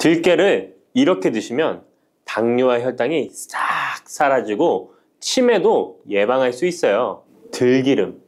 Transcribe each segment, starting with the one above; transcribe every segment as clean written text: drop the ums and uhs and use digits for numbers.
들깨를 이렇게 드시면 당뇨와 혈당이 싹 사라지고 치매도 예방할 수 있어요. 들기름,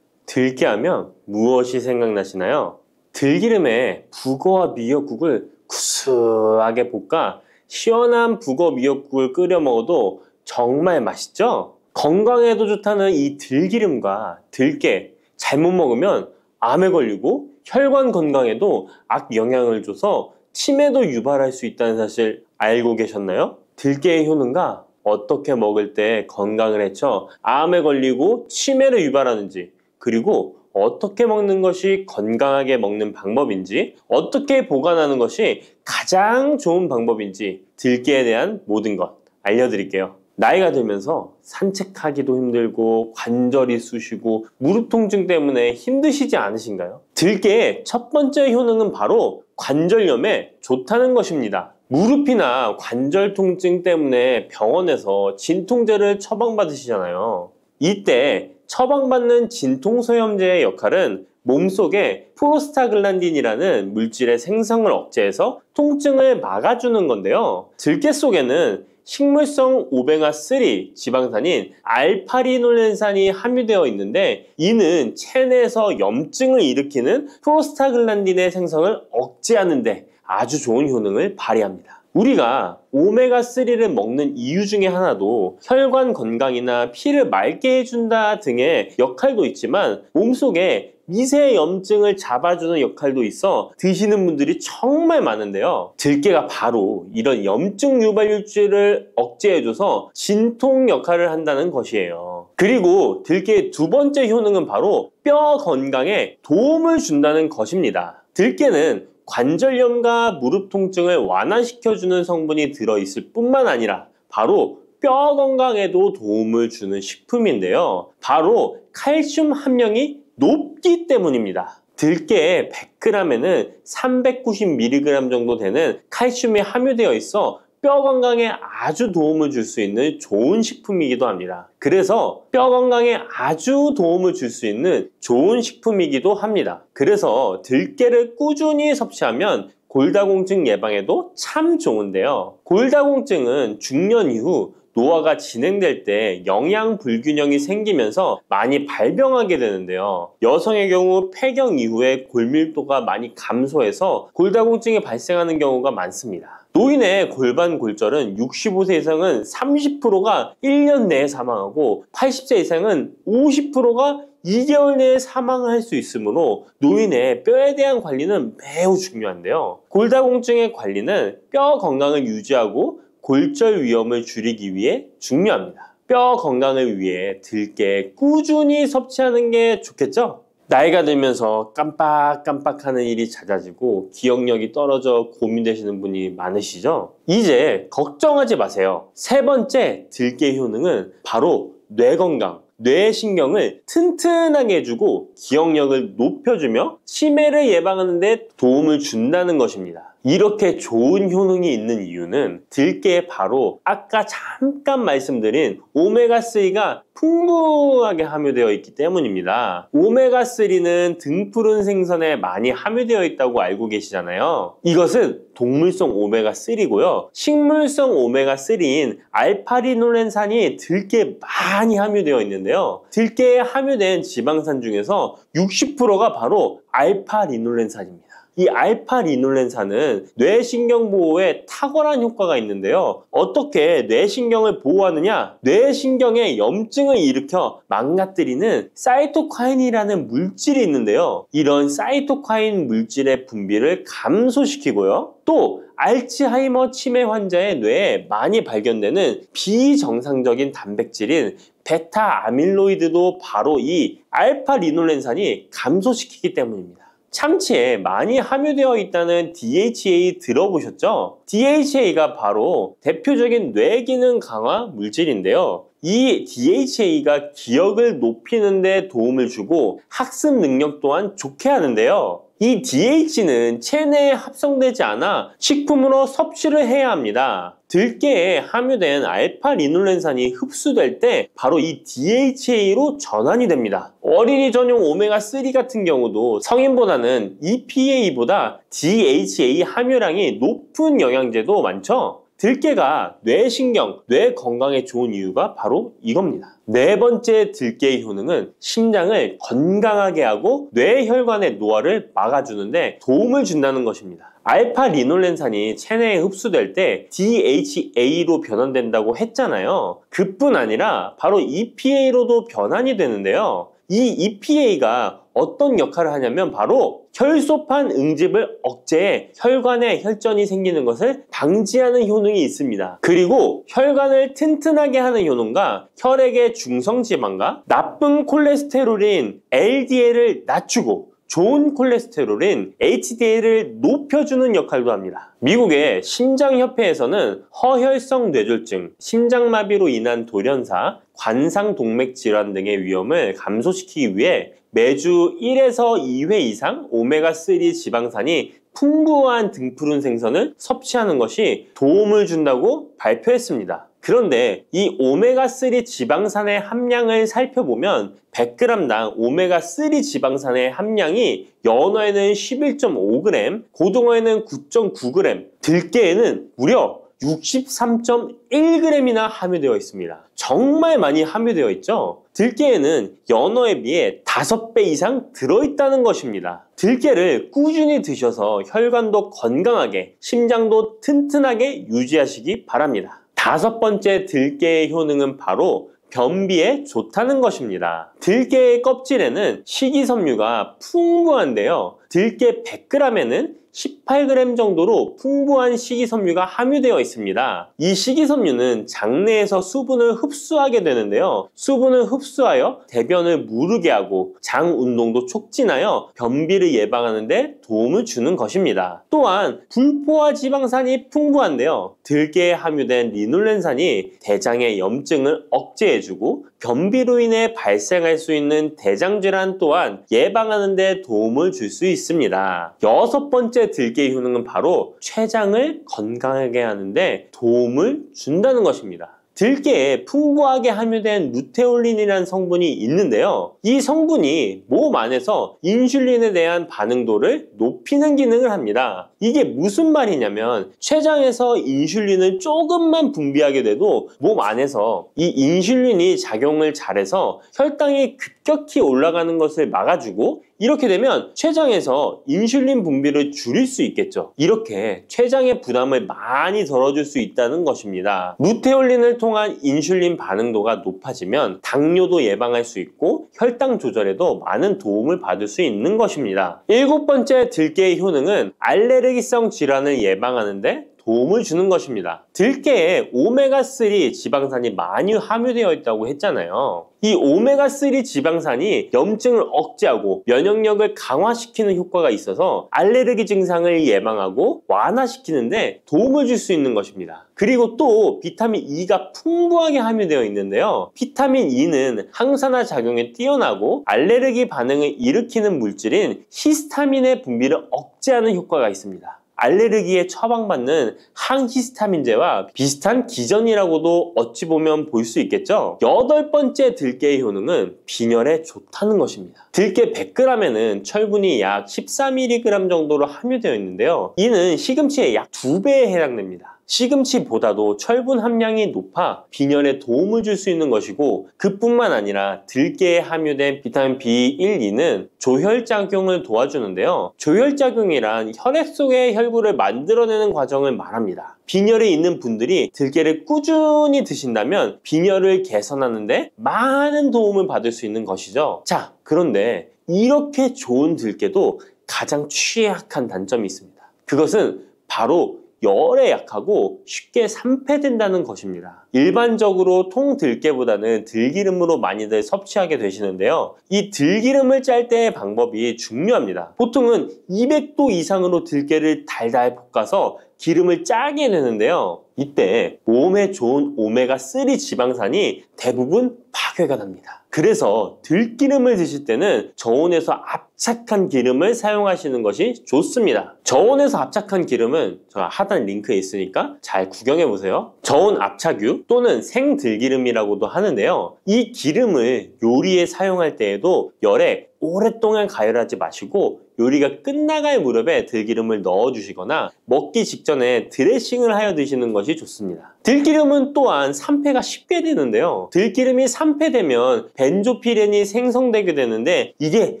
들깨하면 무엇이 생각나시나요? 들기름에 북어와 미역국을 구수하게 볶아 시원한 북어 미역국을 끓여 먹어도 정말 맛있죠? 건강에도 좋다는 이 들기름과 들깨 잘못 먹으면 암에 걸리고 혈관 건강에도 악영향을 줘서 치매도 유발할 수 있다는 사실 알고 계셨나요? 들깨의 효능과 어떻게 먹을 때 건강을 해쳐 암에 걸리고 치매를 유발하는지, 그리고 어떻게 먹는 것이 건강하게 먹는 방법인지, 어떻게 보관하는 것이 가장 좋은 방법인지 들깨에 대한 모든 것 알려드릴게요. 나이가 들면서 산책하기도 힘들고 관절이 쑤시고 무릎 통증 때문에 힘드시지 않으신가요? 들깨의 첫 번째 효능은 바로 관절염에 좋다는 것입니다. 무릎이나 관절 통증 때문에 병원에서 진통제를 처방받으시잖아요. 이때 처방받는 진통소염제의 역할은 몸속에 프로스타글란딘이라는 물질의 생성을 억제해서 통증을 막아주는 건데요. 들깨 속에는 식물성 오메가3 지방산인 알파리놀렌산이 함유되어 있는데, 이는 체내에서 염증을 일으키는 프로스타글란딘의 생성을 억제하는 데 아주 좋은 효능을 발휘합니다. 우리가 오메가3를 먹는 이유 중에 하나도 혈관 건강이나 피를 맑게 해준다 등의 역할도 있지만, 몸속에 미세 염증을 잡아주는 역할도 있어 드시는 분들이 정말 많은데요. 들깨가 바로 이런 염증 유발물질을 억제해줘서 진통 역할을 한다는 것이에요. 그리고 들깨의 두 번째 효능은 바로 뼈 건강에 도움을 준다는 것입니다. 들깨는 관절염과 무릎 통증을 완화시켜주는 성분이 들어있을 뿐만 아니라 바로 뼈 건강에도 도움을 주는 식품인데요. 바로 칼슘 함량이 높기 때문입니다. 들깨의 100g에는 390mg 정도 되는 칼슘이 함유되어 있어 뼈 건강에 아주 도움을 줄 수 있는 좋은 식품이기도 합니다. 그래서 뼈 건강에 아주 도움을 줄 수 있는 좋은 식품이기도 합니다. 그래서 들깨를 꾸준히 섭취하면 골다공증 예방에도 참 좋은데요. 골다공증은 중년 이후 노화가 진행될 때 영양 불균형이 생기면서 많이 발병하게 되는데요. 여성의 경우 폐경 이후에 골밀도가 많이 감소해서 골다공증이 발생하는 경우가 많습니다. 노인의 골반 골절은 65세 이상은 30%가 1년 내에 사망하고 80세 이상은 50%가 2개월 내에 사망할 수 있으므로 노인의 뼈에 대한 관리는 매우 중요한데요. 골다공증의 관리는 뼈 건강을 유지하고 골절 위험을 줄이기 위해 중요합니다. 뼈 건강을 위해 들깨 꾸준히 섭취하는 게 좋겠죠? 나이가 들면서 깜빡깜빡하는 일이 잦아지고 기억력이 떨어져 고민되시는 분이 많으시죠? 이제 걱정하지 마세요. 세 번째 들깨 효능은 바로 뇌 건강, 뇌신경을 튼튼하게 해주고 기억력을 높여주며 치매를 예방하는 데 도움을 준다는 것입니다. 이렇게 좋은 효능이 있는 이유는 들깨에 바로 아까 잠깐 말씀드린 오메가3가 풍부하게 함유되어 있기 때문입니다. 오메가3는 등푸른 생선에 많이 함유되어 있다고 알고 계시잖아요. 이것은 동물성 오메가3고요. 식물성 오메가3인 알파리놀렌산이 들깨에 많이 함유되어 있는데요. 들깨에 함유된 지방산 중에서 60%가 바로 알파리놀렌산입니다. 이 알파리놀렌산은 뇌신경 보호에 탁월한 효과가 있는데요. 어떻게 뇌신경을 보호하느냐? 뇌신경에 염증을 일으켜 망가뜨리는 사이토카인이라는 물질이 있는데요. 이런 사이토카인 물질의 분비를 감소시키고요. 또 알츠하이머 치매 환자의 뇌에 많이 발견되는 비정상적인 단백질인 베타 아밀로이드도 바로 이 알파리놀렌산이 감소시키기 때문입니다. 참치에 많이 함유되어 있다는 DHA 들어보셨죠? DHA가 바로 대표적인 뇌기능 강화 물질인데요. 이 DHA가 기억을 높이는 데 도움을 주고 학습 능력 또한 좋게 하는데요. 이 DH는 체내에 합성되지 않아 식품으로 섭취를 해야 합니다. 들깨에 함유된 알파리놀렌산이 흡수될 때 바로 이 DHA로 전환이 됩니다. 어린이 전용 오메가3 같은 경우도 성인보다는 EPA보다 DHA 함유량이 높은 영양제도 많죠? 들깨가 뇌신경, 뇌 건강에 좋은 이유가 바로 이겁니다. 네 번째 들깨의 효능은 심장을 건강하게 하고 뇌혈관의 노화를 막아주는데 도움을 준다는 것입니다. 알파리놀렌산이 체내에 흡수될 때 DHA로 변환된다고 했잖아요. 그뿐 아니라 바로 EPA로도 변환이 되는데요. 이 EPA가 어떤 역할을 하냐면 바로 혈소판 응집을 억제해 혈관에 혈전이 생기는 것을 방지하는 효능이 있습니다. 그리고 혈관을 튼튼하게 하는 효능과 혈액의 중성지방과 나쁜 콜레스테롤인 LDL을 낮추고 좋은 콜레스테롤인 HDL을 높여주는 역할도 합니다. 미국의 심장협회에서는 허혈성 뇌졸중, 심장마비로 인한 돌연사, 관상동맥 질환 등의 위험을 감소시키기 위해 매주 1에서 2회 이상 오메가3 지방산이 풍부한 등푸른 생선을 섭취하는 것이 도움을 준다고 발표했습니다. 그런데 이 오메가3 지방산의 함량을 살펴보면 100g당 오메가3 지방산의 함량이 연어에는 11.5g, 고등어에는 9.9g, 들깨에는 무려 63.1g이나 함유되어 있습니다. 정말 많이 함유되어 있죠? 들깨에는 연어에 비해 5배 이상 들어있다는 것입니다. 들깨를 꾸준히 드셔서 혈관도 건강하게, 심장도 튼튼하게 유지하시기 바랍니다. 다섯 번째 들깨의 효능은 바로 변비에 좋다는 것입니다. 들깨의 껍질에는 식이섬유가 풍부한데요. 들깨 100g에는 18g 정도로 풍부한 식이섬유가 함유되어 있습니다. 이 식이섬유는 장내에서 수분을 흡수하게 되는데요. 수분을 흡수하여 대변을 무르게 하고 장 운동도 촉진하여 변비를 예방하는 데 도움을 주는 것입니다. 또한 불포화 지방산이 풍부한데요. 들깨에 함유된 리놀렌산이 대장의 염증을 억제해주고 변비로 인해 발생할 수 있는 대장질환 또한 예방하는 데 도움을 줄 수 있습니다. 여섯 번째 들깨의 효능은 바로 췌장을 건강하게 하는데 도움을 준다는 것입니다. 들깨에 풍부하게 함유된 루테올린이라는 성분이 있는데요. 이 성분이 몸 안에서 인슐린에 대한 반응도를 높이는 기능을 합니다. 이게 무슨 말이냐면 췌장에서 인슐린을 조금만 분비하게 돼도 몸 안에서 이 인슐린이 작용을 잘해서 혈당이 급격히 올라가는 것을 막아주고 이렇게 되면 췌장에서 인슐린 분비를 줄일 수 있겠죠. 이렇게 췌장의 부담을 많이 덜어줄 수 있다는 것입니다. 루테올린을 통한 인슐린 반응도가 높아지면 당뇨도 예방할 수 있고 혈당 조절에도 많은 도움을 받을 수 있는 것입니다. 일곱 번째 들깨의 효능은 알레르기성 질환을 예방하는 데 도움을 주는 것입니다. 들깨에 오메가3 지방산이 많이 함유되어 있다고 했잖아요. 이 오메가3 지방산이 염증을 억제하고 면역력을 강화시키는 효과가 있어서 알레르기 증상을 예방하고 완화시키는데 도움을 줄 수 있는 것입니다. 그리고 또 비타민 E가 풍부하게 함유되어 있는데요. 비타민 E는 항산화 작용에 뛰어나고 알레르기 반응을 일으키는 물질인 히스타민의 분비를 억제하는 효과가 있습니다. 알레르기에 처방받는 항히스타민제와 비슷한 기전이라고도 어찌 보면 볼 수 있겠죠. 여덟 번째 들깨의 효능은 빈혈에 좋다는 것입니다. 들깨 100g에는 철분이 약 14mg 정도로 함유되어 있는데요. 이는 시금치의 약 2배에 해당됩니다. 시금치보다도 철분 함량이 높아 빈혈에 도움을 줄 수 있는 것이고 그뿐만 아니라 들깨에 함유된 비타민 B1, 2는 조혈작용을 도와주는데요. 조혈작용이란 혈액 속의 혈구를 만들어내는 과정을 말합니다. 빈혈이 있는 분들이 들깨를 꾸준히 드신다면 빈혈을 개선하는 데 많은 도움을 받을 수 있는 것이죠. 자, 그런데 이렇게 좋은 들깨도 가장 취약한 단점이 있습니다. 그것은 바로 열에 약하고 쉽게 산패된다는 것입니다. 일반적으로 통들깨보다는 들기름으로 많이들 섭취하게 되시는데요. 이 들기름을 짤 때의 방법이 중요합니다. 보통은 200도 이상으로 들깨를 달달 볶아서 기름을 짜게 되는데요. 이때 몸에 좋은 오메가3 지방산이 대부분 파괴가 됩니다. 그래서 들기름을 드실 때는 저온에서 압착한 기름을 사용하시는 것이 좋습니다. 저온에서 압착한 기름은 제가 하단 링크에 있으니까 잘 구경해 보세요. 저온 압착유 또는 생들기름이라고도 하는데요. 이 기름을 요리에 사용할 때에도 열에 오랫동안 가열하지 마시고 요리가 끝나갈 무렵에 들기름을 넣어주시거나 먹기 직전에 드레싱을 하여 드시는 것이 좋습니다. 들기름은 또한 산패가 쉽게 되는데요. 들기름이 산패되면 벤조피렌이 생성되게 되는데 이게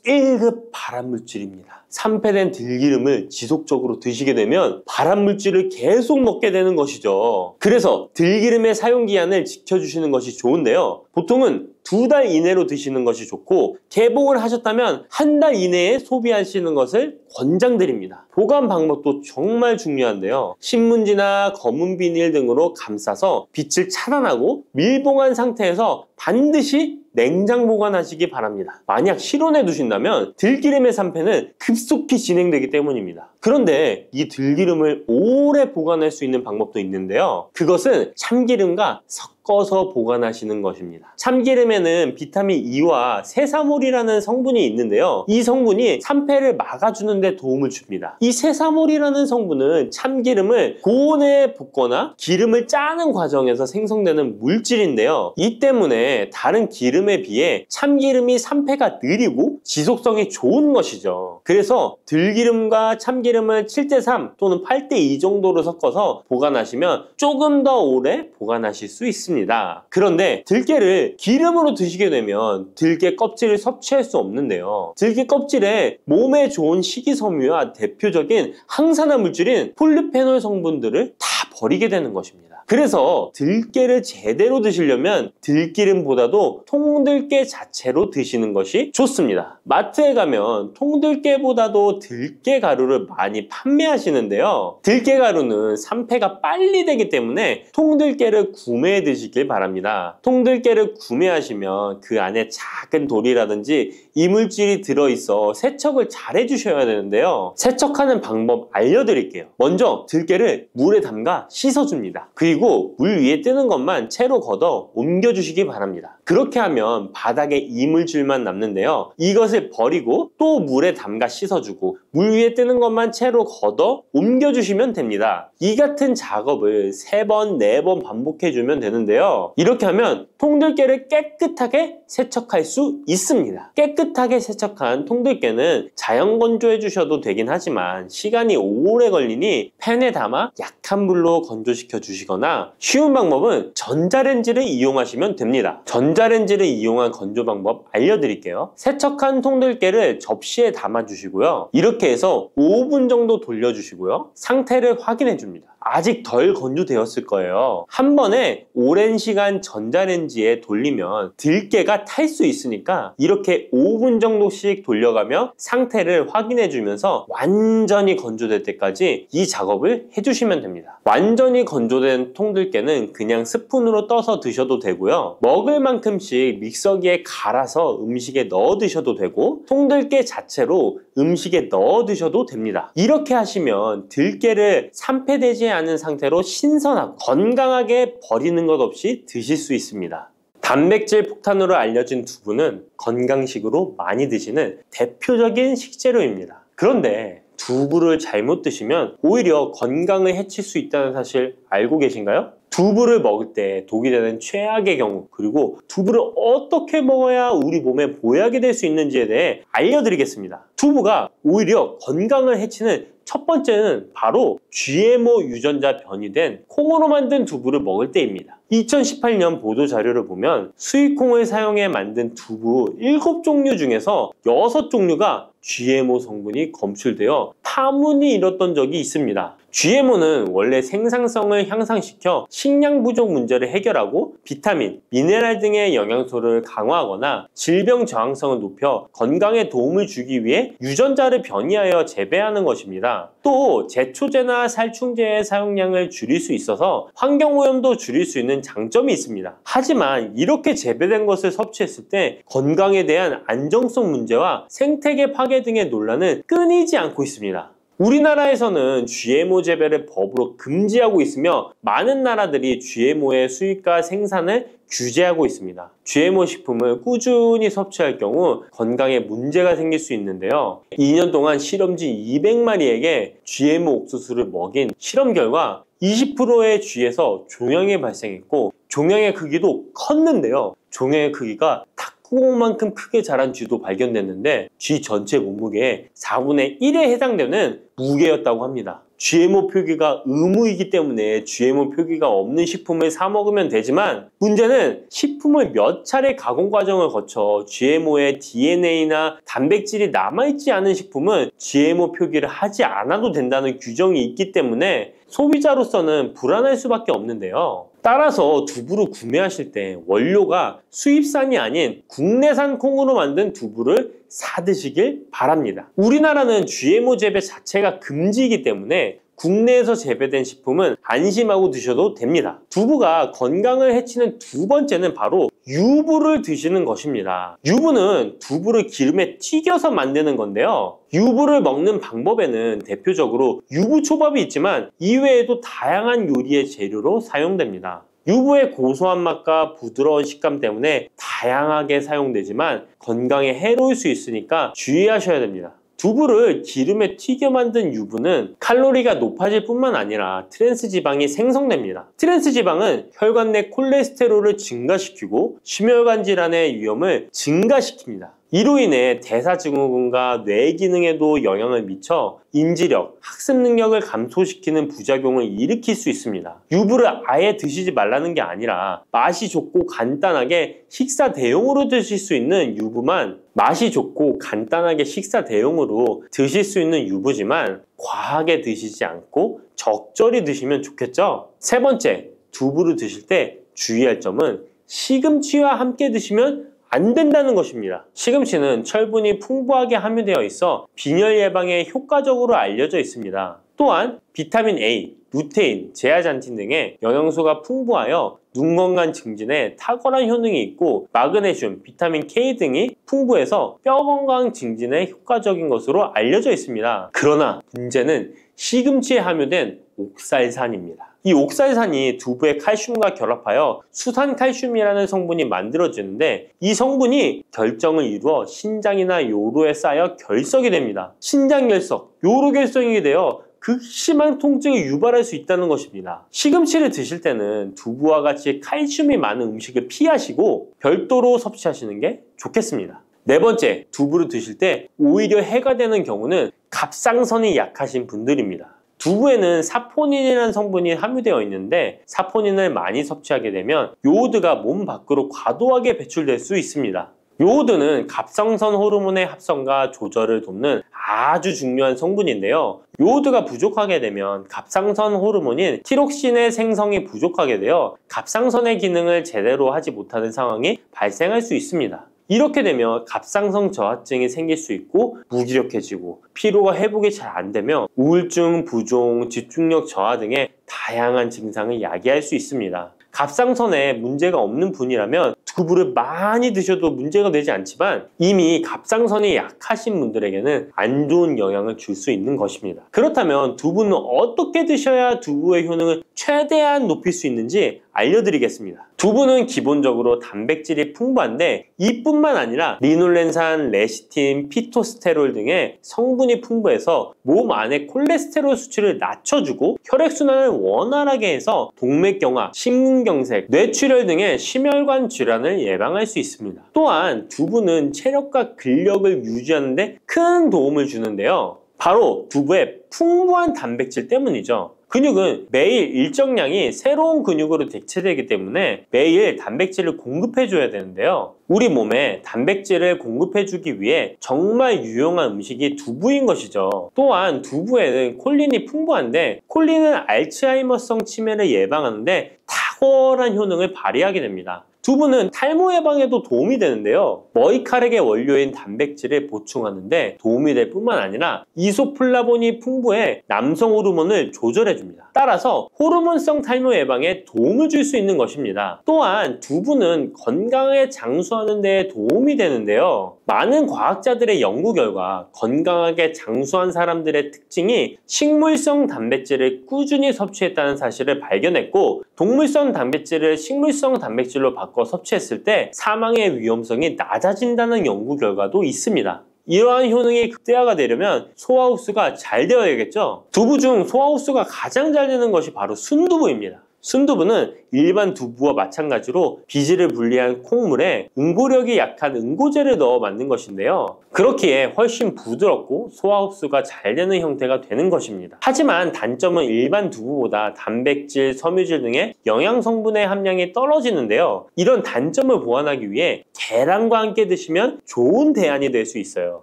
1급 발암물질입니다. 산패된 들기름을 지속적으로 드시게 되면 발암물질을 계속 먹게 되는 것이죠. 그래서 들기름의 사용기한을 지켜주시는 것이 좋은데요. 보통은 2달 이내로 드시는 것이 좋고 개봉을 하셨다면 1달 이내에 소비하시는 것을 권장드립니다. 보관 방법도 정말 중요한데요. 신문지나 검은 비닐 등으로 감싸서 빛을 차단하고 밀봉한 상태에서 반드시 냉장 보관하시기 바랍니다. 만약 실온에 두신다면 들기름의 산패는 급속히 진행되기 때문입니다. 그런데 이 들기름을 오래 보관할 수 있는 방법도 있는데요. 그것은 참기름과 섞어서 보관하시는 것입니다. 참기름에는 비타민 E와 세사몰이라는 성분이 있는데요. 이 성분이 산패를 막아주는 데 도움을 줍니다. 이 세사몰이라는 성분은 참기름을 고온에 볶거나 기름을 짜는 과정에서 생성되는 물질인데요. 이 때문에 다른 기름에 비해 참기름이 산패가 느리고 지속성이 좋은 것이죠. 그래서 들기름과 참기름을 7:3 또는 8:2 정도로 섞어서 보관하시면 조금 더 오래 보관하실 수 있습니다. 그런데 들깨를 기름으로 드시게 되면 들깨 껍질을 섭취할 수 없는데요. 들깨 껍질에 몸에 좋은 식이섬유와 대표적인 항산화 물질인 폴리페놀 성분들을 다 버리게 되는 것입니다. 그래서 들깨를 제대로 드시려면 들기름보다도 통들깨 자체로 드시는 것이 좋습니다. 마트에 가면 통들깨보다도 들깨 가루를 많이 판매하시는데요. 들깨 가루는 산패가 빨리 되기 때문에 통들깨를 구매해 드시길 바랍니다. 통들깨를 구매하시면 그 안에 작은 돌이라든지 이물질이 들어있어 세척을 잘 해주셔야 되는데요. 세척하는 방법 알려드릴게요. 먼저 들깨를 물에 담가 씻어줍니다. 그리고 물 위에 뜨는 것만 채로 걷어 옮겨주시기 바랍니다. 그렇게 하면 바닥에 이물질만 남는데요. 이것을 버리고 또 물에 담가 씻어주고 물 위에 뜨는 것만 채로 걷어 옮겨주시면 됩니다. 이 같은 작업을 3번, 4번 반복해주면 되는데요. 이렇게 하면 통들깨를 깨끗하게 세척할 수 있습니다. 깨끗하게 세척한 통들깨는 자연 건조해 주셔도 되긴 하지만 시간이 오래 걸리니 팬에 담아 약한 불로 건조시켜 주시거나 쉬운 방법은 전자레인지를 이용하시면 됩니다. 전자레인지를 이용한 건조 방법 알려드릴게요. 세척한 통들깨를 접시에 담아 주시고요. 이렇게 해서 5분 정도 돌려주시고요. 상태를 확인해 줍니다. 아직 덜 건조되었을 거예요. 한 번에 오랜 시간 전자레인지에 돌리면 들깨가 탈 수 있으니까 이렇게 5분 정도씩 돌려가며 상태를 확인해 주면서 완전히 건조될 때까지 이 작업을 해주시면 됩니다. 완전히 건조된 통들깨는 그냥 스푼으로 떠서 드셔도 되고요. 먹을 만큼씩 믹서기에 갈아서 음식에 넣어 드셔도 되고 통들깨 자체로 음식에 넣어 드셔도 됩니다. 이렇게 하시면 들깨를 산패되지 않은 상태로 신선하고 건강하게 버리는 것 없이 드실 수 있습니다. 단백질 폭탄으로 알려진 두부는 건강식으로 많이 드시는 대표적인 식재료입니다. 그런데 두부를 잘못 드시면 오히려 건강을 해칠 수 있다는 사실 알고 계신가요? 두부를 먹을 때 독이 되는 최악의 경우, 그리고 두부를 어떻게 먹어야 우리 몸에 보약이 될 수 있는지에 대해 알려드리겠습니다. 두부가 오히려 건강을 해치는 첫 번째는 바로 GMO 유전자 변이된 콩으로 만든 두부를 먹을 때입니다. 2018년 보도자료를 보면 수입콩을 사용해 만든 두부 7종류 중에서 6종류가 GMO 성분이 검출되어 파문이 일었던 적이 있습니다. GMO는 원래 생산성을 향상시켜 식량 부족 문제를 해결하고 비타민, 미네랄 등의 영양소를 강화하거나 질병 저항성을 높여 건강에 도움을 주기 위해 유전자를 변이하여 재배하는 것입니다. 또 제초제나 살충제의 사용량을 줄일 수 있어서 환경오염도 줄일 수 있는 장점이 있습니다. 하지만 이렇게 재배된 것을 섭취했을 때 건강에 대한 안정성 문제와 생태계 파괴 등의 논란은 끊이지 않고 있습니다. 우리나라에서는 GMO 재배를 법으로 금지하고 있으며 많은 나라들이 GMO의 수입과 생산을 규제하고 있습니다. GMO 식품을 꾸준히 섭취할 경우 건강에 문제가 생길 수 있는데요. 2년 동안 실험지 200마리에게 GMO 옥수수를 먹인 실험 결과 20%의 쥐에서 종양이 발생했고 종양의 크기도 컸는데요. 종양의 크기가 탁구공만큼 크게 자란 쥐도 발견됐는데 쥐 전체 몸무게의 4분의 1에 해당되는 무게였다고 합니다. GMO 표기가 의무이기 때문에 GMO 표기가 없는 식품을 사 먹으면 되지만 문제는 식품을 몇 차례 가공 과정을 거쳐 GMO의 DNA나 단백질이 남아있지 않은 식품은 GMO 표기를 하지 않아도 된다는 규정이 있기 때문에 소비자로서는 불안할 수밖에 없는데요. 따라서 두부를 구매하실 때 원료가 수입산이 아닌 국내산 콩으로 만든 두부를 사드시길 바랍니다. 우리나라는 GMO 재배 자체가 금지이기 때문에 국내에서 재배된 식품은 안심하고 드셔도 됩니다. 두부가 건강을 해치는 두 번째는 바로 유부를 드시는 것입니다. 유부는 두부를 기름에 튀겨서 만드는 건데요. 유부를 먹는 방법에는 대표적으로 유부초밥이 있지만 이외에도 다양한 요리의 재료로 사용됩니다. 유부의 고소한 맛과 부드러운 식감 때문에 다양하게 사용되지만 건강에 해로울 수 있으니까 주의하셔야 됩니다. 두부를 기름에 튀겨 만든 유부는 칼로리가 높아질 뿐만 아니라 트랜스 지방이 생성됩니다. 트랜스 지방은 혈관 내 콜레스테롤을 증가시키고 심혈관 질환의 위험을 증가시킵니다. 이로 인해 대사증후군과 뇌 기능에도 영향을 미쳐 인지력, 학습 능력을 감소시키는 부작용을 일으킬 수 있습니다. 유부를 아예 드시지 말라는 게 아니라 맛이 좋고 간단하게 식사 대용으로 드실 수 있는 유부만 맛이 좋고 간단하게 식사 대용으로 드실 수 있는 유부지만 과하게 드시지 않고 적절히 드시면 좋겠죠? 세 번째, 두부를 드실 때 주의할 점은 시금치와 함께 드시면 안 된다는 것입니다. 시금치는 철분이 풍부하게 함유되어 있어 빈혈 예방에 효과적으로 알려져 있습니다. 또한 비타민 A, 루테인, 제아잔틴 등의 영양소가 풍부하여 눈 건강 증진에 탁월한 효능이 있고 마그네슘, 비타민 K 등이 풍부해서 뼈 건강 증진에 효과적인 것으로 알려져 있습니다. 그러나 문제는 시금치에 함유된 옥살산입니다. 이 옥살산이 두부의 칼슘과 결합하여 수산칼슘이라는 성분이 만들어지는데 이 성분이 결정을 이루어 신장이나 요로에 쌓여 결석이 됩니다. 신장결석, 요로결석이 되어 극심한 통증을 유발할 수 있다는 것입니다. 시금치를 드실 때는 두부와 같이 칼슘이 많은 음식을 피하시고 별도로 섭취하시는 게 좋겠습니다. 네 번째, 두부를 드실 때 오히려 해가 되는 경우는 갑상선이 약하신 분들입니다. 두부에는 사포닌이라는 성분이 함유되어 있는데 사포닌을 많이 섭취하게 되면 요오드가 몸 밖으로 과도하게 배출될 수 있습니다. 요오드는 갑상선 호르몬의 합성과 조절을 돕는 아주 중요한 성분인데요. 요오드가 부족하게 되면 갑상선 호르몬인 티록신의 생성이 부족하게 되어 갑상선의 기능을 제대로 하지 못하는 상황이 발생할 수 있습니다. 이렇게 되면 갑상선 저하증이 생길 수 있고 무기력해지고 피로가 회복이 잘 안 되며 우울증, 부종, 집중력 저하 등의 다양한 증상을 야기할 수 있습니다. 갑상선에 문제가 없는 분이라면 두부를 많이 드셔도 문제가 되지 않지만 이미 갑상선이 약하신 분들에게는 안 좋은 영향을 줄 수 있는 것입니다. 그렇다면 두부는 어떻게 드셔야 두부의 효능을 최대한 높일 수 있는지 알려드리겠습니다. 두부는 기본적으로 단백질이 풍부한데 이뿐만 아니라 리놀렌산, 레시틴, 피토스테롤 등의 성분이 풍부해서 몸 안의 콜레스테롤 수치를 낮춰주고 혈액순환을 원활하게 해서 동맥경화, 심근경색, 뇌출혈 등의 심혈관 질환을 예방할 수 있습니다. 또한 두부는 체력과 근력을 유지하는 데 큰 도움을 주는데요. 바로 두부의 풍부한 단백질 때문이죠. 근육은 매일 일정량이 새로운 근육으로 대체되기 때문에 매일 단백질을 공급해줘야 되는데요. 우리 몸에 단백질을 공급해주기 위해 정말 유용한 음식이 두부인 것이죠. 또한 두부에는 콜린이 풍부한데 콜린은 알츠하이머성 치매를 예방하는데 탁월한 효능을 발휘하게 됩니다. 두부는 탈모 예방에도 도움이 되는데요. 머리카락의 원료인 단백질을 보충하는데 도움이 될 뿐만 아니라 이소플라본이 풍부해 남성 호르몬을 조절해줍니다. 따라서 호르몬성 탈모 예방에 도움을 줄 수 있는 것입니다. 또한 두부는 건강에 장수하는 데 도움이 되는데요. 많은 과학자들의 연구 결과 건강하게 장수한 사람들의 특징이 식물성 단백질을 꾸준히 섭취했다는 사실을 발견했고, 동물성 단백질을 식물성 단백질로 바꿔 섭취했을 때 사망의 위험성이 낮아진다는 연구 결과도 있습니다. 이러한 효능이 극대화가 되려면 소화 흡수가 잘 되어야겠죠. 두부 중 소화 흡수가 가장 잘 되는 것이 바로 순두부입니다. 순두부는 일반 두부와 마찬가지로 비질을 분리한 콩물에 응고력이 약한 응고제를 넣어 만든 것인데요. 그렇기에 훨씬 부드럽고 소화 흡수가 잘 되는 형태가 되는 것입니다. 하지만 단점은 일반 두부보다 단백질, 섬유질 등의 영양 성분의 함량이 떨어지는데요. 이런 단점을 보완하기 위해 계란과 함께 드시면 좋은 대안이 될 수 있어요.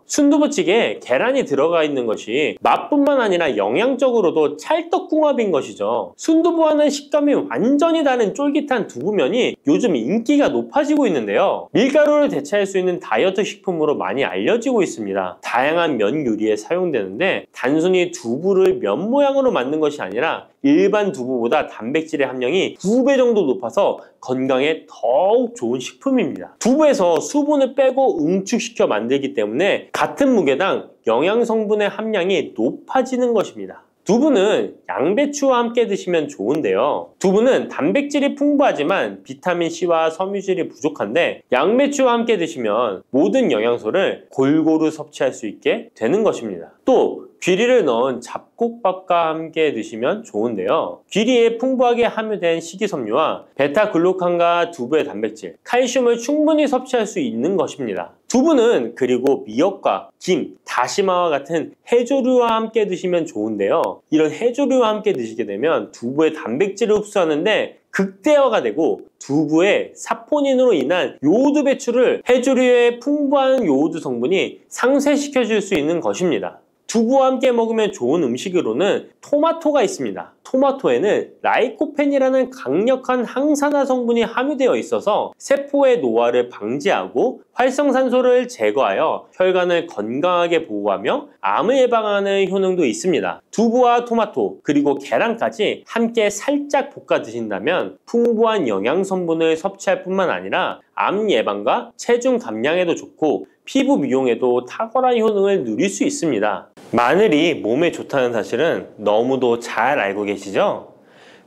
순두부찌개에 계란이 들어가 있는 것이 맛뿐만 아니라 영양적으로도 찰떡궁합인 것이죠. 순두부와는 식감이 완전히 다른 쫄깃한 두부면이 요즘 인기가 높아지고 있는데요. 밀가루를 대체할 수 있는 다이어트 식품으로 많이 알려지고 있습니다. 다양한 면 요리에 사용되는데 단순히 두부를 면 모양으로 만든 것이 아니라 일반 두부보다 단백질의 함량이 2배 정도 높아서 건강에 더욱 좋은 식품입니다. 두부에서 수분을 빼고 응축시켜 만들기 때문에 같은 무게당 영양 성분의 함량이 높아지는 것입니다. 두부는 양배추와 함께 드시면 좋은데요. 두부는 단백질이 풍부하지만 비타민C와 섬유질이 부족한데 양배추와 함께 드시면 모든 영양소를 골고루 섭취할 수 있게 되는 것입니다. 또 귀리를 넣은 잡곡밥과 함께 드시면 좋은데요. 귀리에 풍부하게 함유된 식이섬유와 베타글루칸과 두부의 단백질, 칼슘을 충분히 섭취할 수 있는 것입니다. 두부는 그리고 미역과 김, 다시마와 같은 해조류와 함께 드시면 좋은데요. 이런 해조류와 함께 드시게 되면 두부의 단백질을 흡수하는데 극대화가 되고 두부의 사포닌으로 인한 요오드 배출을 해조류의 풍부한 요오드 성분이 상쇄시켜 줄 수 있는 것입니다. 두부와 함께 먹으면 좋은 음식으로는 토마토가 있습니다. 토마토에는 라이코펜이라는 강력한 항산화 성분이 함유되어 있어서 세포의 노화를 방지하고 활성산소를 제거하여 혈관을 건강하게 보호하며 암을 예방하는 효능도 있습니다. 두부와 토마토 그리고 계란까지 함께 살짝 볶아 드신다면 풍부한 영양 성분을 섭취할 뿐만 아니라 암 예방과 체중 감량에도 좋고 피부 미용에도 탁월한 효능을 누릴 수 있습니다. 마늘이 몸에 좋다는 사실은 너무도 잘 알고 계시죠?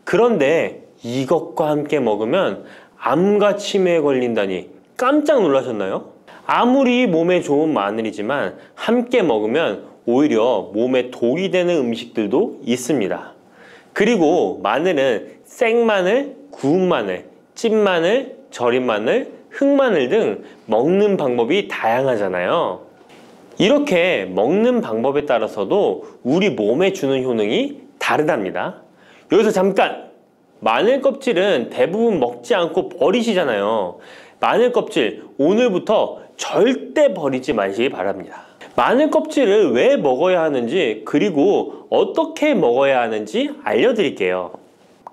그런데 이것과 함께 먹으면 암과 치매에 걸린다니 깜짝 놀라셨나요? 아무리 몸에 좋은 마늘이지만 함께 먹으면 오히려 몸에 독이 되는 음식들도 있습니다. 그리고 마늘은 생마늘, 구운 마늘, 찐마늘, 절인 마늘, 흑마늘 등 먹는 방법이 다양하잖아요. 이렇게 먹는 방법에 따라서도 우리 몸에 주는 효능이 다르답니다. 여기서 잠깐! 마늘 껍질은 대부분 먹지 않고 버리시잖아요. 마늘 껍질 오늘부터 절대 버리지 마시기 바랍니다. 마늘 껍질을 왜 먹어야 하는지 그리고 어떻게 먹어야 하는지 알려드릴게요.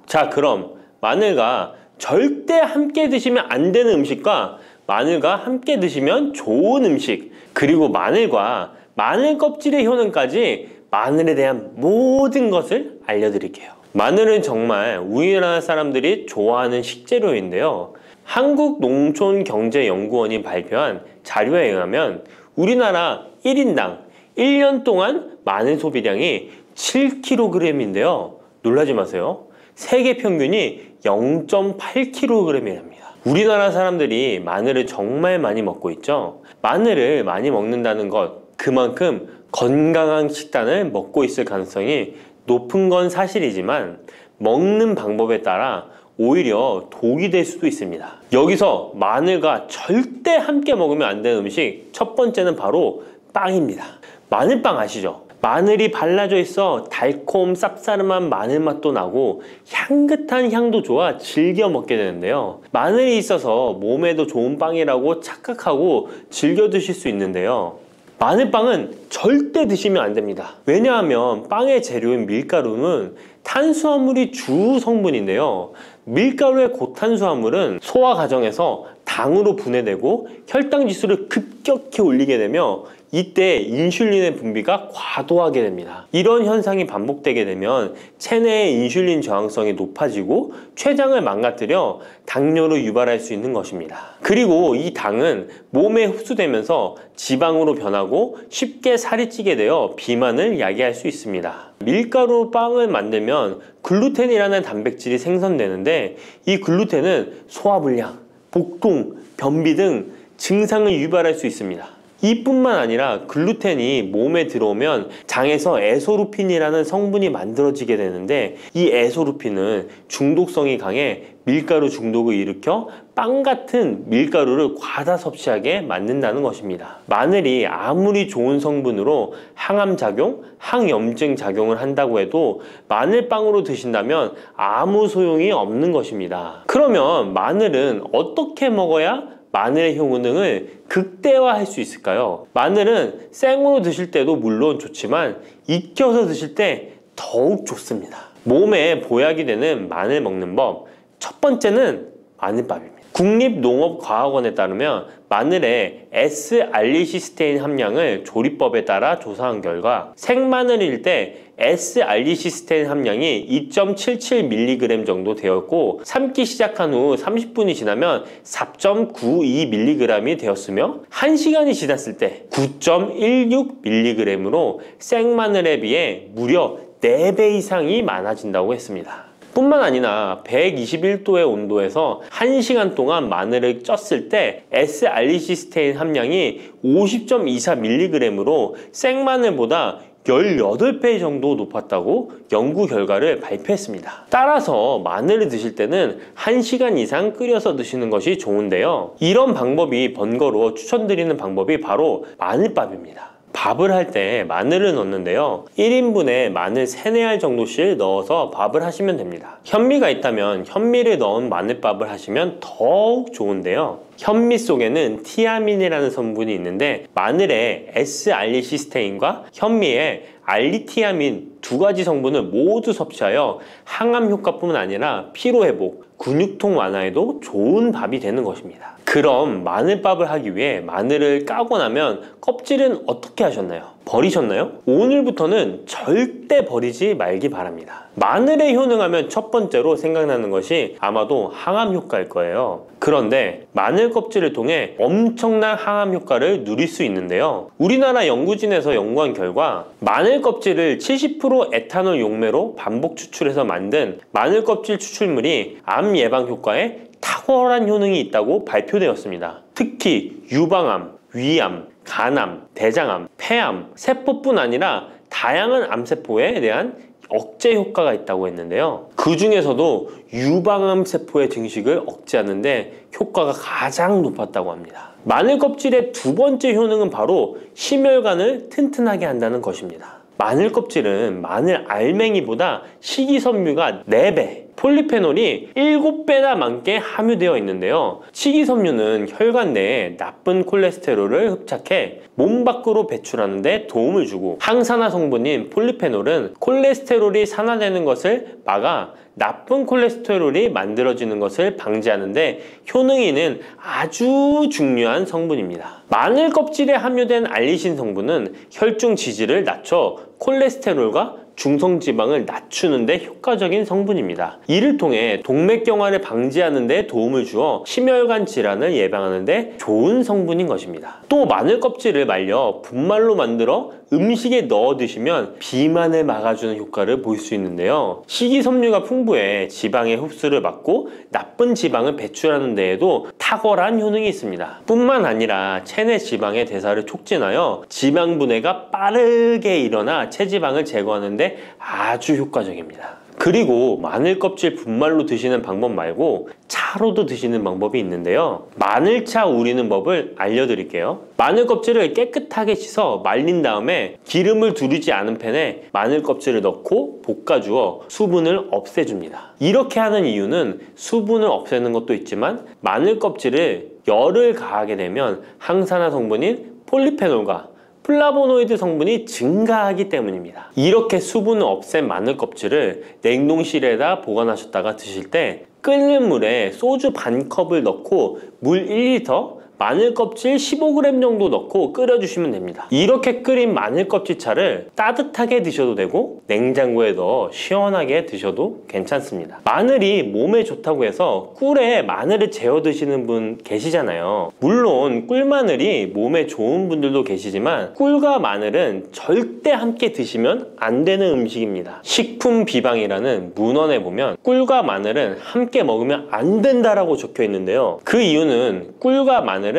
자, 그럼 마늘과 절대 함께 드시면 안 되는 음식과 마늘과 함께 드시면 좋은 음식, 그리고 마늘과 마늘 껍질의 효능까지 마늘에 대한 모든 것을 알려드릴게요. 마늘은 정말 우리나라 사람들이 좋아하는 식재료인데요. 한국농촌경제연구원이 발표한 자료에 의하면 우리나라 1인당 1년 동안 마늘 소비량이 7kg인데요. 놀라지 마세요. 세계 평균이 0.8kg이랍니다. 우리나라 사람들이 마늘을 정말 많이 먹고 있죠. 마늘을 많이 먹는다는 것, 그만큼 건강한 식단을 먹고 있을 가능성이 높은 건 사실이지만 먹는 방법에 따라 오히려 독이 될 수도 있습니다. 여기서 마늘과 절대 함께 먹으면 안 되는 음식 첫 번째는 바로 빵입니다. 마늘빵 아시죠? 마늘이 발라져 있어 달콤 쌉싸름한 마늘 맛도 나고 향긋한 향도 좋아 즐겨 먹게 되는데요. 마늘이 있어서 몸에도 좋은 빵이라고 착각하고 즐겨 드실 수 있는데요. 마늘빵은 절대 드시면 안 됩니다. 왜냐하면 빵의 재료인 밀가루는 탄수화물이 주 성분인데요. 밀가루의 고탄수화물은 소화 과정에서 당으로 분해되고 혈당 지수를 급격히 올리게 되며 이때 인슐린의 분비가 과도하게 됩니다. 이런 현상이 반복되게 되면 체내의 인슐린 저항성이 높아지고 췌장을 망가뜨려 당뇨를 유발할 수 있는 것입니다. 그리고 이 당은 몸에 흡수되면서 지방으로 변하고 쉽게 살이 찌게 되어 비만을 야기할 수 있습니다. 밀가루 빵을 만들면 글루텐이라는 단백질이 생성되는데 이 글루텐은 소화불량, 복통, 변비 등 증상을 유발할 수 있습니다. 이뿐만 아니라 글루텐이 몸에 들어오면 장에서 에소루핀이라는 성분이 만들어지게 되는데 이 에소루핀은 중독성이 강해 밀가루 중독을 일으켜 빵 같은 밀가루를 과다 섭취하게 만든다는 것입니다. 마늘이 아무리 좋은 성분으로 항암작용, 항염증 작용을 한다고 해도 마늘빵으로 드신다면 아무 소용이 없는 것입니다. 그러면 마늘은 어떻게 먹어야 마늘의 효능을 극대화할 수 있을까요? 마늘은 생으로 드실 때도 물론 좋지만 익혀서 드실 때 더욱 좋습니다. 몸에 보약이 되는 마늘 먹는 법, 첫 번째는 마늘밥입니다. 국립농업과학원에 따르면 마늘의 S-알리시스테인 함량을 조리법에 따라 조사한 결과 생마늘일 때 S-알리시스테인 함량이 2.77mg 정도 되었고 삶기 시작한 후 30분이 지나면 4.92mg이 되었으며 1시간이 지났을 때 9.16mg으로 생마늘에 비해 무려 4배 이상이 많아진다고 했습니다. 뿐만 아니라 121도의 온도에서 1시간 동안 마늘을 쪘을 때 S-알리시스테인 함량이 50.24mg으로 생마늘보다 18배 정도 높았다고 연구 결과를 발표했습니다. 따라서 마늘을 드실 때는 1시간 이상 끓여서 드시는 것이 좋은데요. 이런 방법이 번거로워 추천드리는 방법이 바로 마늘밥입니다. 밥을 할 때 마늘을 넣는데요. 1인분에 마늘 3-4알 정도씩 넣어서 밥을 하시면 됩니다. 현미가 있다면 현미를 넣은 마늘밥을 하시면 더욱 좋은데요. 현미 속에는 티아민이라는 성분이 있는데 마늘의 S-알리시스테인과 현미의 알리티아민 두 가지 성분을 모두 섭취하여 항암 효과뿐만 아니라 피로회복, 근육통 완화에도 좋은 밥이 되는 것입니다. 그럼 마늘밥을 하기 위해 마늘을 까고 나면 껍질은 어떻게 하셨나요? 버리셨나요? 오늘부터는 절대 버리지 말기 바랍니다. 마늘에 효능하면 첫 번째로 생각나는 것이 아마도 항암 효과일 거예요. 그런데 마늘 껍질을 통해 엄청난 항암 효과를 누릴 수 있는데요. 우리나라 연구진에서 연구한 결과 마늘 껍질을 70% 에탄올 용매로 반복 추출해서 만든 마늘 껍질 추출물이 암 예방 효과에 탁월한 효능이 있다고 발표되었습니다. 특히 유방암, 위암, 간암, 대장암, 폐암, 세포뿐 아니라 다양한 암세포에 대한 억제 효과가 있다고 했는데요. 그 중에서도 유방암 세포의 증식을 억제하는 데 효과가 가장 높았다고 합니다. 마늘 껍질의 두 번째 효능은 바로 심혈관을 튼튼하게 한다는 것입니다. 마늘 껍질은 마늘 알맹이보다 식이섬유가 4배, 폴리페놀이 7배나 많게 함유되어 있는데요. 식이섬유는 혈관 내에 나쁜 콜레스테롤을 흡착해 몸 밖으로 배출하는 데 도움을 주고 항산화 성분인 폴리페놀은 콜레스테롤이 산화되는 것을 막아 나쁜 콜레스테롤이 만들어지는 것을 방지하는 데 효능이 있는 아주 중요한 성분입니다. 마늘 껍질에 함유된 알리신 성분은 혈중 지질을 낮춰 콜레스테롤과 중성지방을 낮추는 데 효과적인 성분입니다. 이를 통해 동맥경화를 방지하는 데 도움을 주어 심혈관 질환을 예방하는 데 좋은 성분인 것입니다. 또 마늘 껍질을 말려 분말로 만들어 음식에 넣어 드시면 비만을 막아주는 효과를 볼 수 있는데요. 식이섬유가 풍부해 지방의 흡수를 막고 나쁜 지방을 배출하는 데에도 탁월한 효능이 있습니다. 뿐만 아니라 체내 지방의 대사를 촉진하여 지방 분해가 빠르게 일어나 체지방을 제거하는 데 아주 효과적입니다. 그리고 마늘 껍질 분말로 드시는 방법 말고 차로도 드시는 방법이 있는데요. 마늘차 우리는 법을 알려드릴게요. 마늘 껍질을 깨끗하게 씻어 말린 다음에 기름을 두르지 않은 팬에 마늘 껍질을 넣고 볶아주어 수분을 없애줍니다. 이렇게 하는 이유는 수분을 없애는 것도 있지만 마늘 껍질을 열을 가하게 되면 항산화 성분인 폴리페놀과 플라보노이드 성분이 증가하기 때문입니다. 이렇게 수분을 없앤 마늘 껍질을 냉동실에다 보관하셨다가 드실 때 끓는 물에 소주 반 컵을 넣고 물 1리터, 마늘 껍질 15g 정도 넣고 끓여주시면 됩니다. 이렇게 끓인 마늘 껍질차를 따뜻하게 드셔도 되고 냉장고에 넣어 시원하게 드셔도 괜찮습니다. 마늘이 몸에 좋다고 해서 꿀에 마늘을 재워 드시는 분 계시잖아요. 물론 꿀마늘이 몸에 좋은 분들도 계시지만 꿀과 마늘은 절대 함께 드시면 안 되는 음식입니다. 식품 비방이라는 문헌에 보면 꿀과 마늘은 함께 먹으면 안 된다라고 적혀 있는데요. 그 이유는 꿀과 마늘은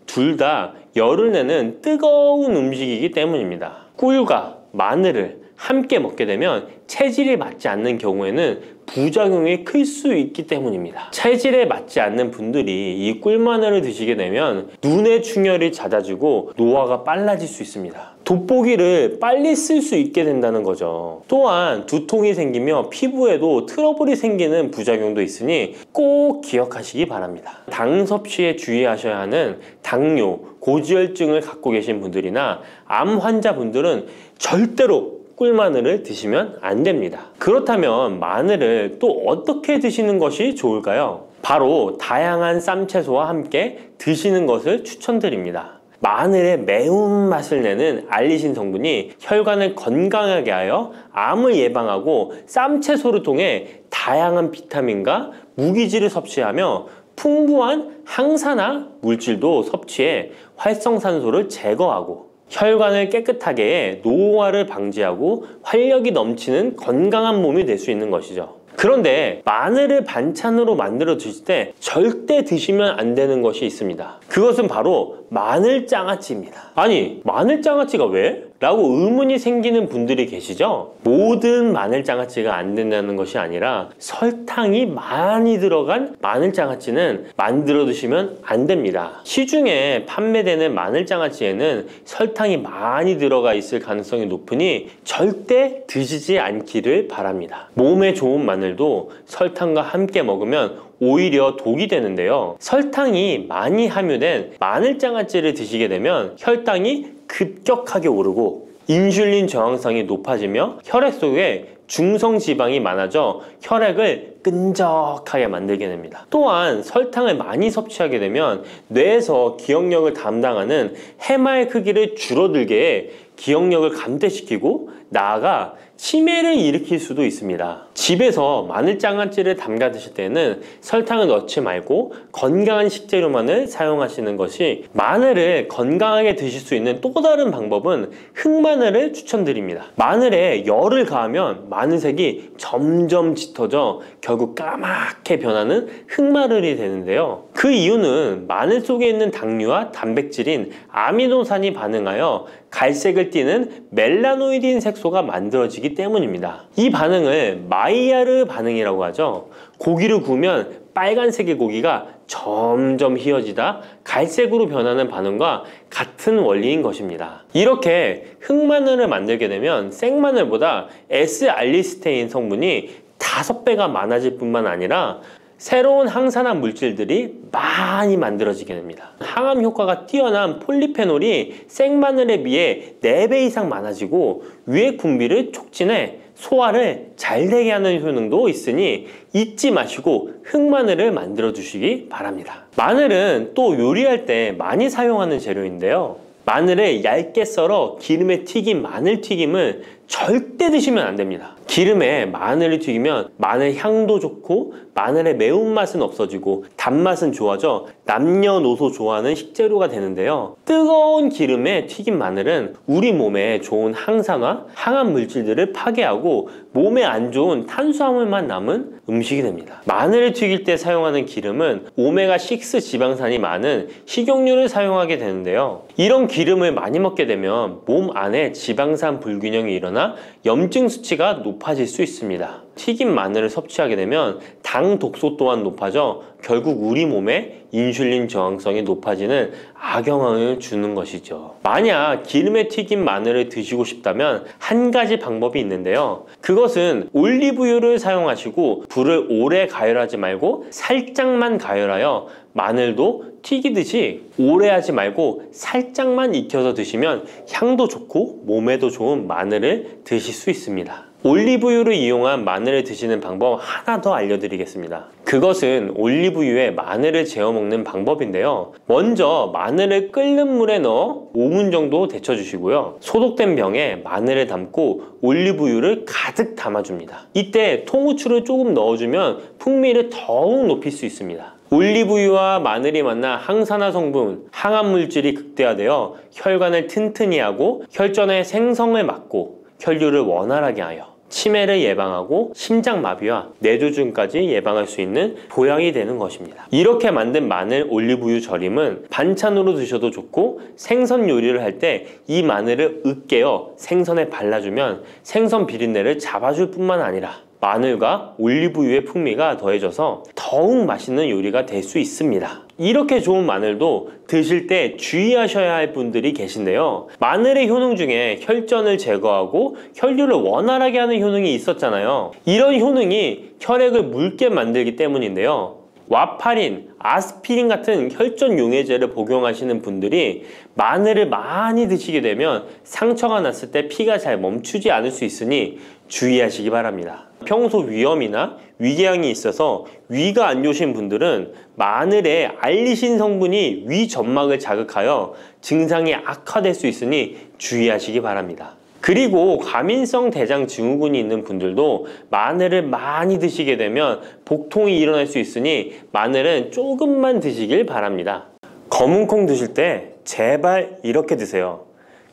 둘 다 열을 내는 뜨거운 음식이기 때문입니다. 꿀과 마늘을 함께 먹게 되면 체질이 맞지 않는 경우에는 부작용이 클 수 있기 때문입니다. 체질에 맞지 않는 분들이 이 꿀마늘을 드시게 되면 눈의 충혈이 잦아지고 노화가 빨라질 수 있습니다. 돋보기를 빨리 쓸 수 있게 된다는 거죠. 또한 두통이 생기며 피부에도 트러블이 생기는 부작용도 있으니 꼭 기억하시기 바랍니다. 당 섭취에 주의하셔야 하는 당뇨, 고지혈증을 갖고 계신 분들이나 암 환자분들은 절대로 꿀마늘을 드시면 안 됩니다. 그렇다면 마늘을 또 어떻게 드시는 것이 좋을까요? 바로 다양한 쌈채소와 함께 드시는 것을 추천드립니다. 마늘의 매운맛을 내는 알리신 성분이 혈관을 건강하게 하여 암을 예방하고 쌈채소를 통해 다양한 비타민과 무기질을 섭취하며 풍부한 항산화 물질도 섭취해 활성산소를 제거하고 혈관을 깨끗하게 해 노화를 방지하고 활력이 넘치는 건강한 몸이 될 수 있는 것이죠. 그런데 마늘을 반찬으로 만들어 드실 때 절대 드시면 안 되는 것이 있습니다. 그것은 바로 마늘장아찌입니다. 아니, 마늘장아찌가 왜? 라고 의문이 생기는 분들이 계시죠? 모든 마늘장아찌가 안 된다는 것이 아니라 설탕이 많이 들어간 마늘장아찌는 만들어 드시면 안 됩니다. 시중에 판매되는 마늘장아찌에는 설탕이 많이 들어가 있을 가능성이 높으니 절대 드시지 않기를 바랍니다. 몸에 좋은 마늘도 설탕과 함께 먹으면 오히려 독이 되는데요. 설탕이 많이 함유된 마늘장아찌를 드시게 되면 혈당이 급격하게 오르고 인슐린 저항성이 높아지며 혈액 속에 중성지방이 많아져 혈액을 끈적하게 만들게 됩니다. 또한 설탕을 많이 섭취하게 되면 뇌에서 기억력을 담당하는 해마의 크기를 줄어들게 해 기억력을 감퇴시키고 나아가 치매를 일으킬 수도 있습니다. 집에서 마늘장아찌를 담가 드실 때는 설탕을 넣지 말고 건강한 식재료만을 사용하시는 것이, 마늘을 건강하게 드실 수 있는 또 다른 방법은 흑마늘을 추천드립니다. 마늘에 열을 가하면 마늘색이 점점 짙어져 결국 까맣게 변하는 흑마늘이 되는데요. 그 이유는 마늘 속에 있는 당류와 단백질인 아미노산이 반응하여 갈색을 띠는 멜라노이딘 색소가 만들어지기 때문입니다. 이 반응을 마이야르 반응이라고 하죠. 고기를 구우면 빨간색의 고기가 점점 희어지다 갈색으로 변하는 반응과 같은 원리인 것입니다. 이렇게 흑마늘을 만들게 되면 생마늘보다 S알리스테인 성분이 5배가 많아질 뿐만 아니라 새로운 항산화 물질들이 많이 만들어지게 됩니다. 항암 효과가 뛰어난 폴리페놀이 생마늘에 비해 4배 이상 많아지고 유액 분비를 촉진해 소화를 잘 되게 하는 효능도 있으니 잊지 마시고 흑마늘을 만들어 주시기 바랍니다. 마늘은 또 요리할 때 많이 사용하는 재료인데요. 마늘을 얇게 썰어 기름에 튀긴 마늘튀김을 절대 드시면 안 됩니다. 기름에 마늘을 튀기면 마늘 향도 좋고 마늘의 매운맛은 없어지고 단맛은 좋아져 남녀노소 좋아하는 식재료가 되는데요. 뜨거운 기름에 튀긴 마늘은 우리 몸에 좋은 항산화, 항암 물질들을 파괴하고 몸에 안 좋은 탄수화물만 남은 음식이 됩니다. 마늘을 튀길 때 사용하는 기름은 오메가6 지방산이 많은 식용유를 사용하게 되는데요. 이런 기름을 많이 먹게 되면 몸 안에 지방산 불균형이 일어나 염증 수치가 높아질 수 있습니다. 튀긴 마늘을 섭취하게 되면 당 독소 또한 높아져 결국 우리 몸에 인슐린 저항성이 높아지는 악영향을 주는 것이죠. 만약 기름에 튀긴 마늘을 드시고 싶다면 한 가지 방법이 있는데요. 그것은 올리브유를 사용하시고 불을 오래 가열하지 말고 살짝만 가열하여 마늘도 튀기듯이 오래 하지 말고 살짝만 익혀서 드시면 향도 좋고 몸에도 좋은 마늘을 드실 수 있습니다. 올리브유를 이용한 마늘을 드시는 방법 하나 더 알려드리겠습니다. 그것은 올리브유에 마늘을 재워 먹는 방법인데요. 먼저 마늘을 끓는 물에 넣어 5분 정도 데쳐주시고요. 소독된 병에 마늘을 담고 올리브유를 가득 담아줍니다. 이때 통후추를 조금 넣어주면 풍미를 더욱 높일 수 있습니다. 올리브유와 마늘이 만나 항산화 성분, 항암물질이 극대화되어 혈관을 튼튼히 하고 혈전의 생성을 막고 혈류를 원활하게 하여 치매를 예방하고 심장마비와 뇌졸중까지 예방할 수 있는 보약이 되는 것입니다. 이렇게 만든 마늘 올리브유 절임은 반찬으로 드셔도 좋고 생선 요리를 할 때 이 마늘을 으깨어 생선에 발라주면 생선 비린내를 잡아줄 뿐만 아니라 마늘과 올리브유의 풍미가 더해져서 더욱 맛있는 요리가 될 수 있습니다. 이렇게 좋은 마늘도 드실 때 주의하셔야 할 분들이 계신데요. 마늘의 효능 중에 혈전을 제거하고 혈류를 원활하게 하는 효능이 있었잖아요. 이런 효능이 혈액을 묽게 만들기 때문인데요. 와파린, 아스피린 같은 혈전 용해제를 복용하시는 분들이 마늘을 많이 드시게 되면 상처가 났을 때 피가 잘 멈추지 않을 수 있으니 주의하시기 바랍니다. 평소 위염이나 위궤양이 있어서 위가 안 좋으신 분들은 마늘에 알리신 성분이 위 점막을 자극하여 증상이 악화될 수 있으니 주의하시기 바랍니다. 그리고 과민성 대장 증후군이 있는 분들도 마늘을 많이 드시게 되면 복통이 일어날 수 있으니 마늘은 조금만 드시길 바랍니다. 검은콩 드실 때 제발 이렇게 드세요.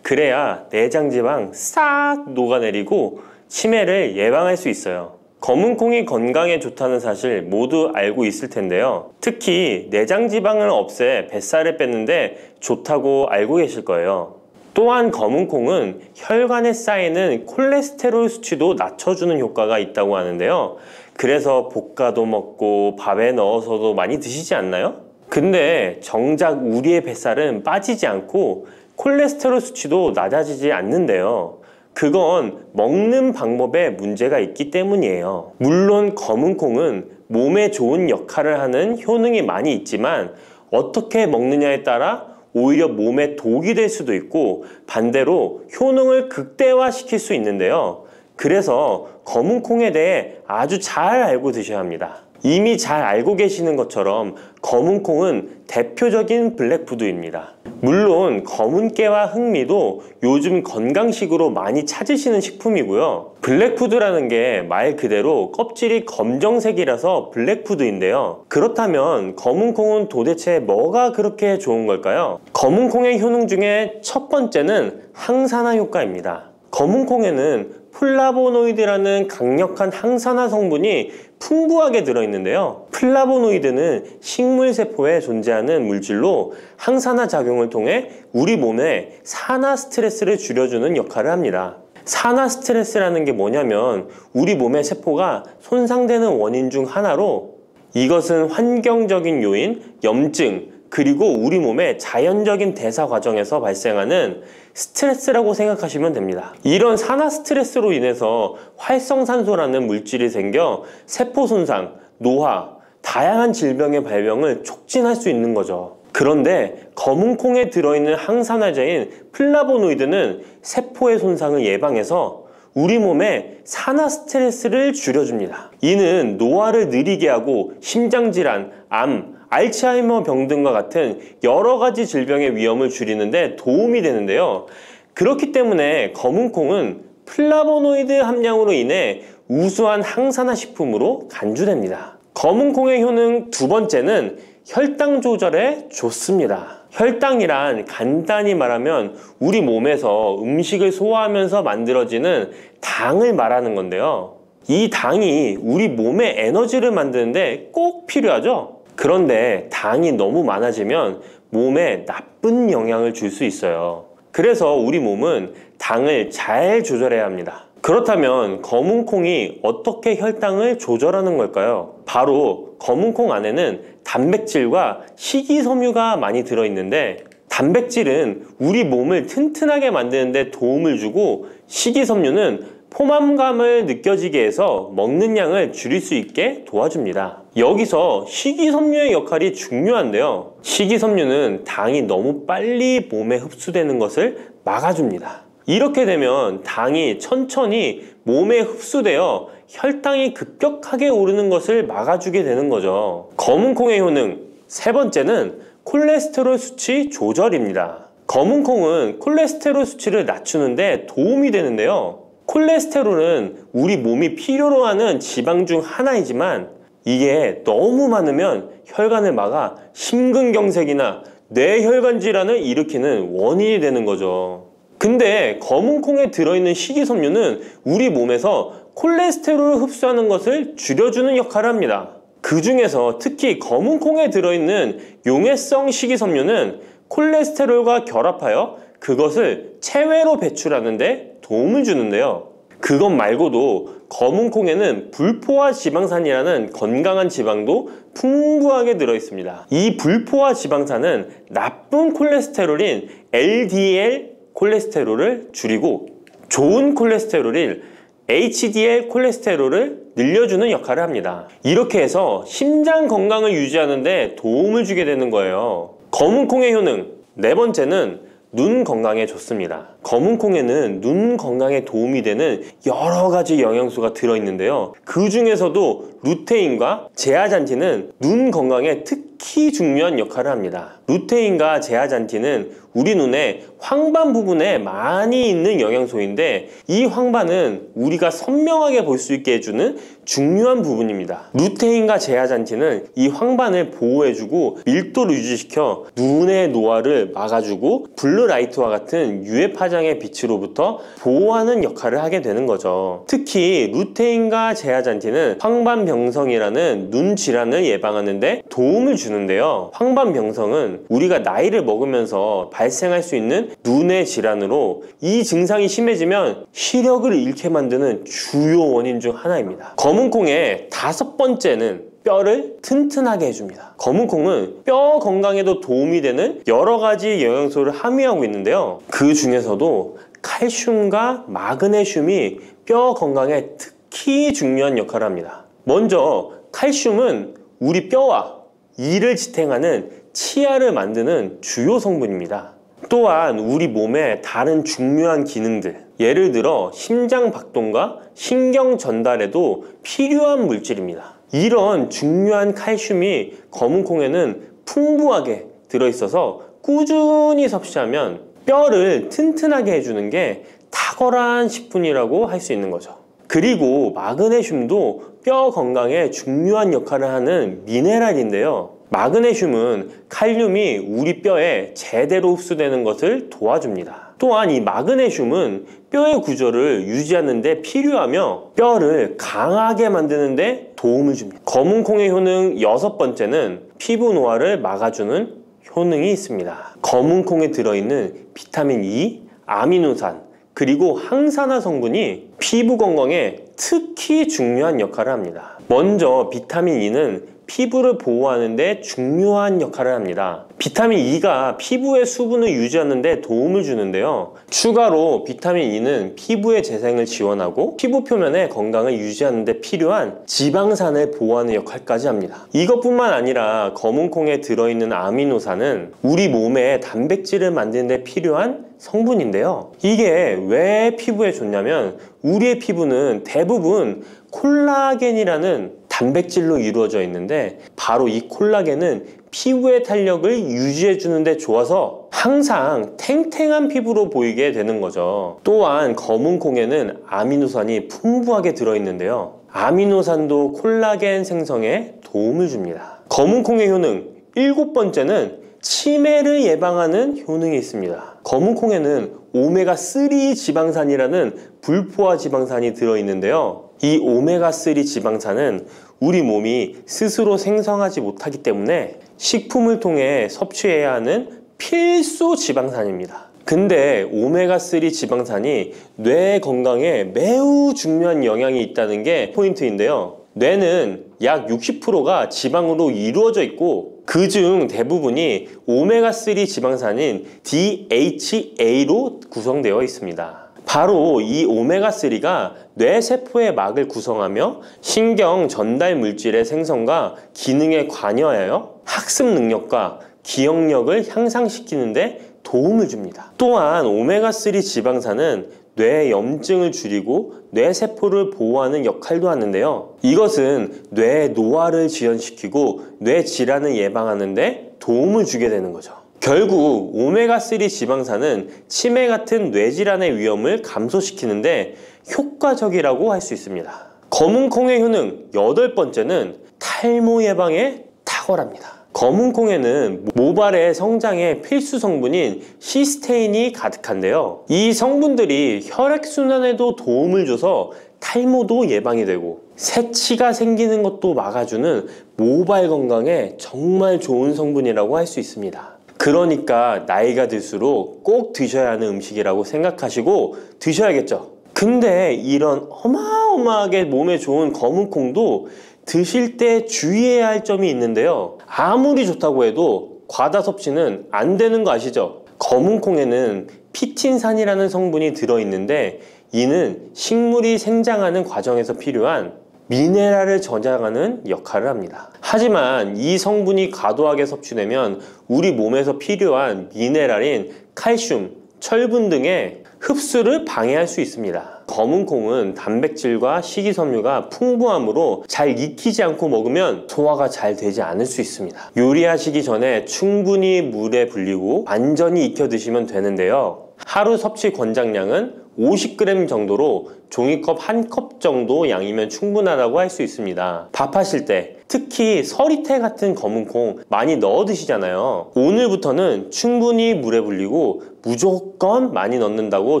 그래야 내장지방 싹 녹아내리고 치매를 예방할 수 있어요. 검은콩이 건강에 좋다는 사실 모두 알고 있을 텐데요. 특히 내장지방을 없애 뱃살을 뺐는데 좋다고 알고 계실 거예요. 또한 검은콩은 혈관에 쌓이는 콜레스테롤 수치도 낮춰주는 효과가 있다고 하는데요. 그래서 볶아도 먹고 밥에 넣어서도 많이 드시지 않나요? 근데 정작 우리의 뱃살은 빠지지 않고 콜레스테롤 수치도 낮아지지 않는데요. 그건 먹는 방법에 문제가 있기 때문이에요. 물론 검은콩은 몸에 좋은 역할을 하는 효능이 많이 있지만 어떻게 먹느냐에 따라 오히려 몸에 독이 될 수도 있고 반대로 효능을 극대화시킬 수 있는데요. 그래서 검은콩에 대해 아주 잘 알고 드셔야 합니다. 이미 잘 알고 계시는 것처럼 검은콩은 대표적인 블랙푸드입니다. 물론 검은깨와 흑미도 요즘 건강식으로 많이 찾으시는 식품이고요. 블랙푸드라는 게 말 그대로 껍질이 검정색이라서 블랙푸드인데요. 그렇다면 검은콩은 도대체 뭐가 그렇게 좋은 걸까요? 검은콩의 효능 중에 첫 번째는 항산화 효과입니다. 검은콩에는 플라보노이드라는 강력한 항산화 성분이 풍부하게 들어있는데요. 플라보노이드는 식물세포에 존재하는 물질로 항산화 작용을 통해 우리 몸에 산화 스트레스를 줄여주는 역할을 합니다. 산화 스트레스라는 게 뭐냐면 우리 몸의 세포가 손상되는 원인 중 하나로 이것은 환경적인 요인, 염증, 그리고 우리 몸의 자연적인 대사 과정에서 발생하는 스트레스라고 생각하시면 됩니다. 이런 산화 스트레스로 인해서 활성산소라는 물질이 생겨 세포 손상, 노화, 다양한 질병의 발병을 촉진할 수 있는 거죠. 그런데 검은콩에 들어있는 항산화제인 플라보노이드는 세포의 손상을 예방해서 우리 몸에 산화 스트레스를 줄여줍니다. 이는 노화를 느리게 하고 심장질환, 암, 알츠하이머 병 등과 같은 여러 가지 질병의 위험을 줄이는데 도움이 되는데요. 그렇기 때문에 검은콩은 플라보노이드 함량으로 인해 우수한 항산화 식품으로 간주됩니다. 검은콩의 효능 두 번째는 혈당 조절에 좋습니다. 혈당이란 간단히 말하면 우리 몸에서 음식을 소화하면서 만들어지는 당을 말하는 건데요. 이 당이 우리 몸의 에너지를 만드는데 꼭 필요하죠. 그런데 당이 너무 많아지면 몸에 나쁜 영향을 줄 수 있어요. 그래서 우리 몸은 당을 잘 조절해야 합니다. 그렇다면 검은콩이 어떻게 혈당을 조절하는 걸까요? 바로 검은콩 안에는 단백질과 식이섬유가 많이 들어있는데 단백질은 우리 몸을 튼튼하게 만드는 데 도움을 주고 식이섬유는 포만감을 느껴지게 해서 먹는 양을 줄일 수 있게 도와줍니다. 여기서 식이섬유의 역할이 중요한데요. 식이섬유는 당이 너무 빨리 몸에 흡수되는 것을 막아줍니다. 이렇게 되면 당이 천천히 몸에 흡수되어 혈당이 급격하게 오르는 것을 막아주게 되는 거죠. 검은콩의 효능 세 번째는 콜레스테롤 수치 조절입니다. 검은콩은 콜레스테롤 수치를 낮추는데 도움이 되는데요. 콜레스테롤은 우리 몸이 필요로 하는 지방 중 하나이지만 이게 너무 많으면 혈관을 막아 심근경색이나 뇌혈관 질환을 일으키는 원인이 되는 거죠. 근데 검은콩에 들어있는 식이섬유는 우리 몸에서 콜레스테롤을 흡수하는 것을 줄여주는 역할을 합니다. 그 중에서 특히 검은콩에 들어있는 용해성 식이섬유는 콜레스테롤과 결합하여 그것을 체외로 배출하는데 도움을 주는데요. 그것 말고도 검은콩에는 불포화 지방산이라는 건강한 지방도 풍부하게 들어있습니다. 이 불포화 지방산은 나쁜 콜레스테롤인 LDL 콜레스테롤을 줄이고 좋은 콜레스테롤인 HDL 콜레스테롤을 늘려주는 역할을 합니다. 이렇게 해서 심장 건강을 유지하는 데 도움을 주게 되는 거예요. 검은콩의 효능 네 번째는 눈 건강에 좋습니다. 검은콩에는 눈 건강에 도움이 되는 여러 가지 영양소가 들어있는데요. 그 중에서도 루테인과 제아잔틴은 눈 건강에 특히 중요한 역할을 합니다. 루테인과 제아잔틴은 우리 눈의 황반 부분에 많이 있는 영양소인데 이 황반은 우리가 선명하게 볼 수 있게 해주는 중요한 부분입니다. 루테인과 제아잔틴은 이 황반을 보호해주고 밀도를 유지시켜 눈의 노화를 막아주고 블루라이트와 같은 UV 파장의 빛으로부터 보호하는 역할을 하게 되는 거죠. 특히 루테인과 제아잔틴은 황반병성이라는 눈 질환을 예방하는 데 도움을 주는데요. 황반병성은 우리가 나이를 먹으면서 발생할 수 있는 눈의 질환으로 이 증상이 심해지면 시력을 잃게 만드는 주요 원인 중 하나입니다. 검은콩의 다섯 번째는 뼈를 튼튼하게 해줍니다. 검은콩은 뼈 건강에도 도움이 되는 여러 가지 영양소를 함유하고 있는데요. 그 중에서도 칼슘과 마그네슘이 뼈 건강에 특히 중요한 역할을 합니다. 먼저 칼슘은 우리 뼈와 이를 지탱하는 치아를 만드는 주요 성분입니다. 또한 우리 몸의 다른 중요한 기능들, 예를 들어 심장 박동과 신경 전달에도 필요한 물질입니다. 이런 중요한 칼슘이 검은콩에는 풍부하게 들어있어서 꾸준히 섭취하면 뼈를 튼튼하게 해주는 게 탁월한 식품이라고 할 수 있는 거죠. 그리고 마그네슘도 뼈 건강에 중요한 역할을 하는 미네랄인데요. 마그네슘은 칼륨이 우리 뼈에 제대로 흡수되는 것을 도와줍니다. 또한 이 마그네슘은 뼈의 구조를 유지하는 데 필요하며 뼈를 강하게 만드는 데 도움을 줍니다. 검은콩의 효능 여섯 번째는 피부 노화를 막아주는 효능이 있습니다. 검은콩에 들어있는 비타민 E, 아미노산, 그리고 항산화 성분이 피부 건강에 특히 중요한 역할을 합니다. 먼저 비타민 E는 피부를 보호하는 데 중요한 역할을 합니다. 비타민 E가 피부의 수분을 유지하는 데 도움을 주는데요. 추가로 비타민 E는 피부의 재생을 지원하고 피부 표면의 건강을 유지하는 데 필요한 지방산을 보호하는 역할까지 합니다. 이것뿐만 아니라 검은콩에 들어있는 아미노산은 우리 몸에 단백질을 만드는 데 필요한 성분인데요. 이게 왜 피부에 좋냐면 우리의 피부는 대부분 콜라겐이라는 단백질로 이루어져 있는데 바로 이 콜라겐은 피부의 탄력을 유지해 주는데 좋아서 항상 탱탱한 피부로 보이게 되는 거죠. 또한 검은콩에는 아미노산이 풍부하게 들어있는데요. 아미노산도 콜라겐 생성에 도움을 줍니다. 검은콩의 효능 일곱 번째는 치매를 예방하는 효능이 있습니다. 검은콩에는 오메가3 지방산이라는 불포화 지방산이 들어있는데요. 이 오메가3 지방산은 우리 몸이 스스로 생성하지 못하기 때문에 식품을 통해 섭취해야 하는 필수 지방산입니다. 근데 오메가3 지방산이 뇌 건강에 매우 중요한 영향이 있다는 게 포인트인데요. 뇌는 약 60%가 지방으로 이루어져 있고 그중 대부분이 오메가3 지방산인 DHA로 구성되어 있습니다. 바로 이 오메가3가 뇌세포의 막을 구성하며 신경 전달 물질의 생성과 기능에 관여하여 학습 능력과 기억력을 향상시키는 데 도움을 줍니다. 또한 오메가3 지방산은 뇌의 염증을 줄이고 뇌세포를 보호하는 역할도 하는데요. 이것은 뇌의 노화를 지연시키고 뇌 질환을 예방하는 데 도움을 주게 되는 거죠. 결국 오메가3 지방산은 치매 같은 뇌질환의 위험을 감소시키는데 효과적이라고 할 수 있습니다. 검은콩의 효능 8번째는 탈모 예방에 탁월합니다. 검은콩에는 모발의 성장에 필수 성분인 시스테인이 가득한데요. 이 성분들이 혈액순환에도 도움을 줘서 탈모도 예방이 되고 새치가 생기는 것도 막아주는 모발 건강에 정말 좋은 성분이라고 할 수 있습니다. 그러니까 나이가 들수록 꼭 드셔야 하는 음식이라고 생각하시고 드셔야겠죠. 근데 이런 어마어마하게 몸에 좋은 검은콩도 드실 때 주의해야 할 점이 있는데요. 아무리 좋다고 해도 과다 섭취는 안 되는 거 아시죠? 검은콩에는 피틴산이라는 성분이 들어있는데 이는 식물이 생장하는 과정에서 필요한 미네랄을 저장하는 역할을 합니다. 하지만 이 성분이 과도하게 섭취되면 우리 몸에서 필요한 미네랄인 칼슘, 철분 등의 흡수를 방해할 수 있습니다. 검은콩은 단백질과 식이섬유가 풍부하므로 잘 익히지 않고 먹으면 소화가 잘 되지 않을 수 있습니다. 요리하시기 전에 충분히 물에 불리고 완전히 익혀 드시면 되는데요. 하루 섭취 권장량은 50g 정도로 종이컵 1컵 정도 양이면 충분하다고 할 수 있습니다. 밥하실 때 특히 서리태 같은 검은콩 많이 넣어 드시잖아요. 오늘부터는 충분히 물에 불리고 무조건 많이 넣는다고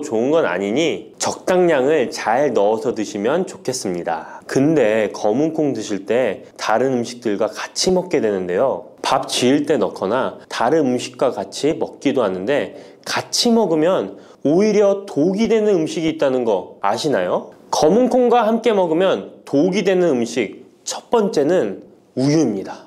좋은 건 아니니 적당량을 잘 넣어서 드시면 좋겠습니다. 근데 검은콩 드실 때 다른 음식들과 같이 먹게 되는데요. 밥 지을 때 넣거나 다른 음식과 같이 먹기도 하는데 같이 먹으면 오히려 독이 되는 음식이 있다는 거 아시나요? 검은콩과 함께 먹으면 독이 되는 음식 첫 번째는 우유입니다.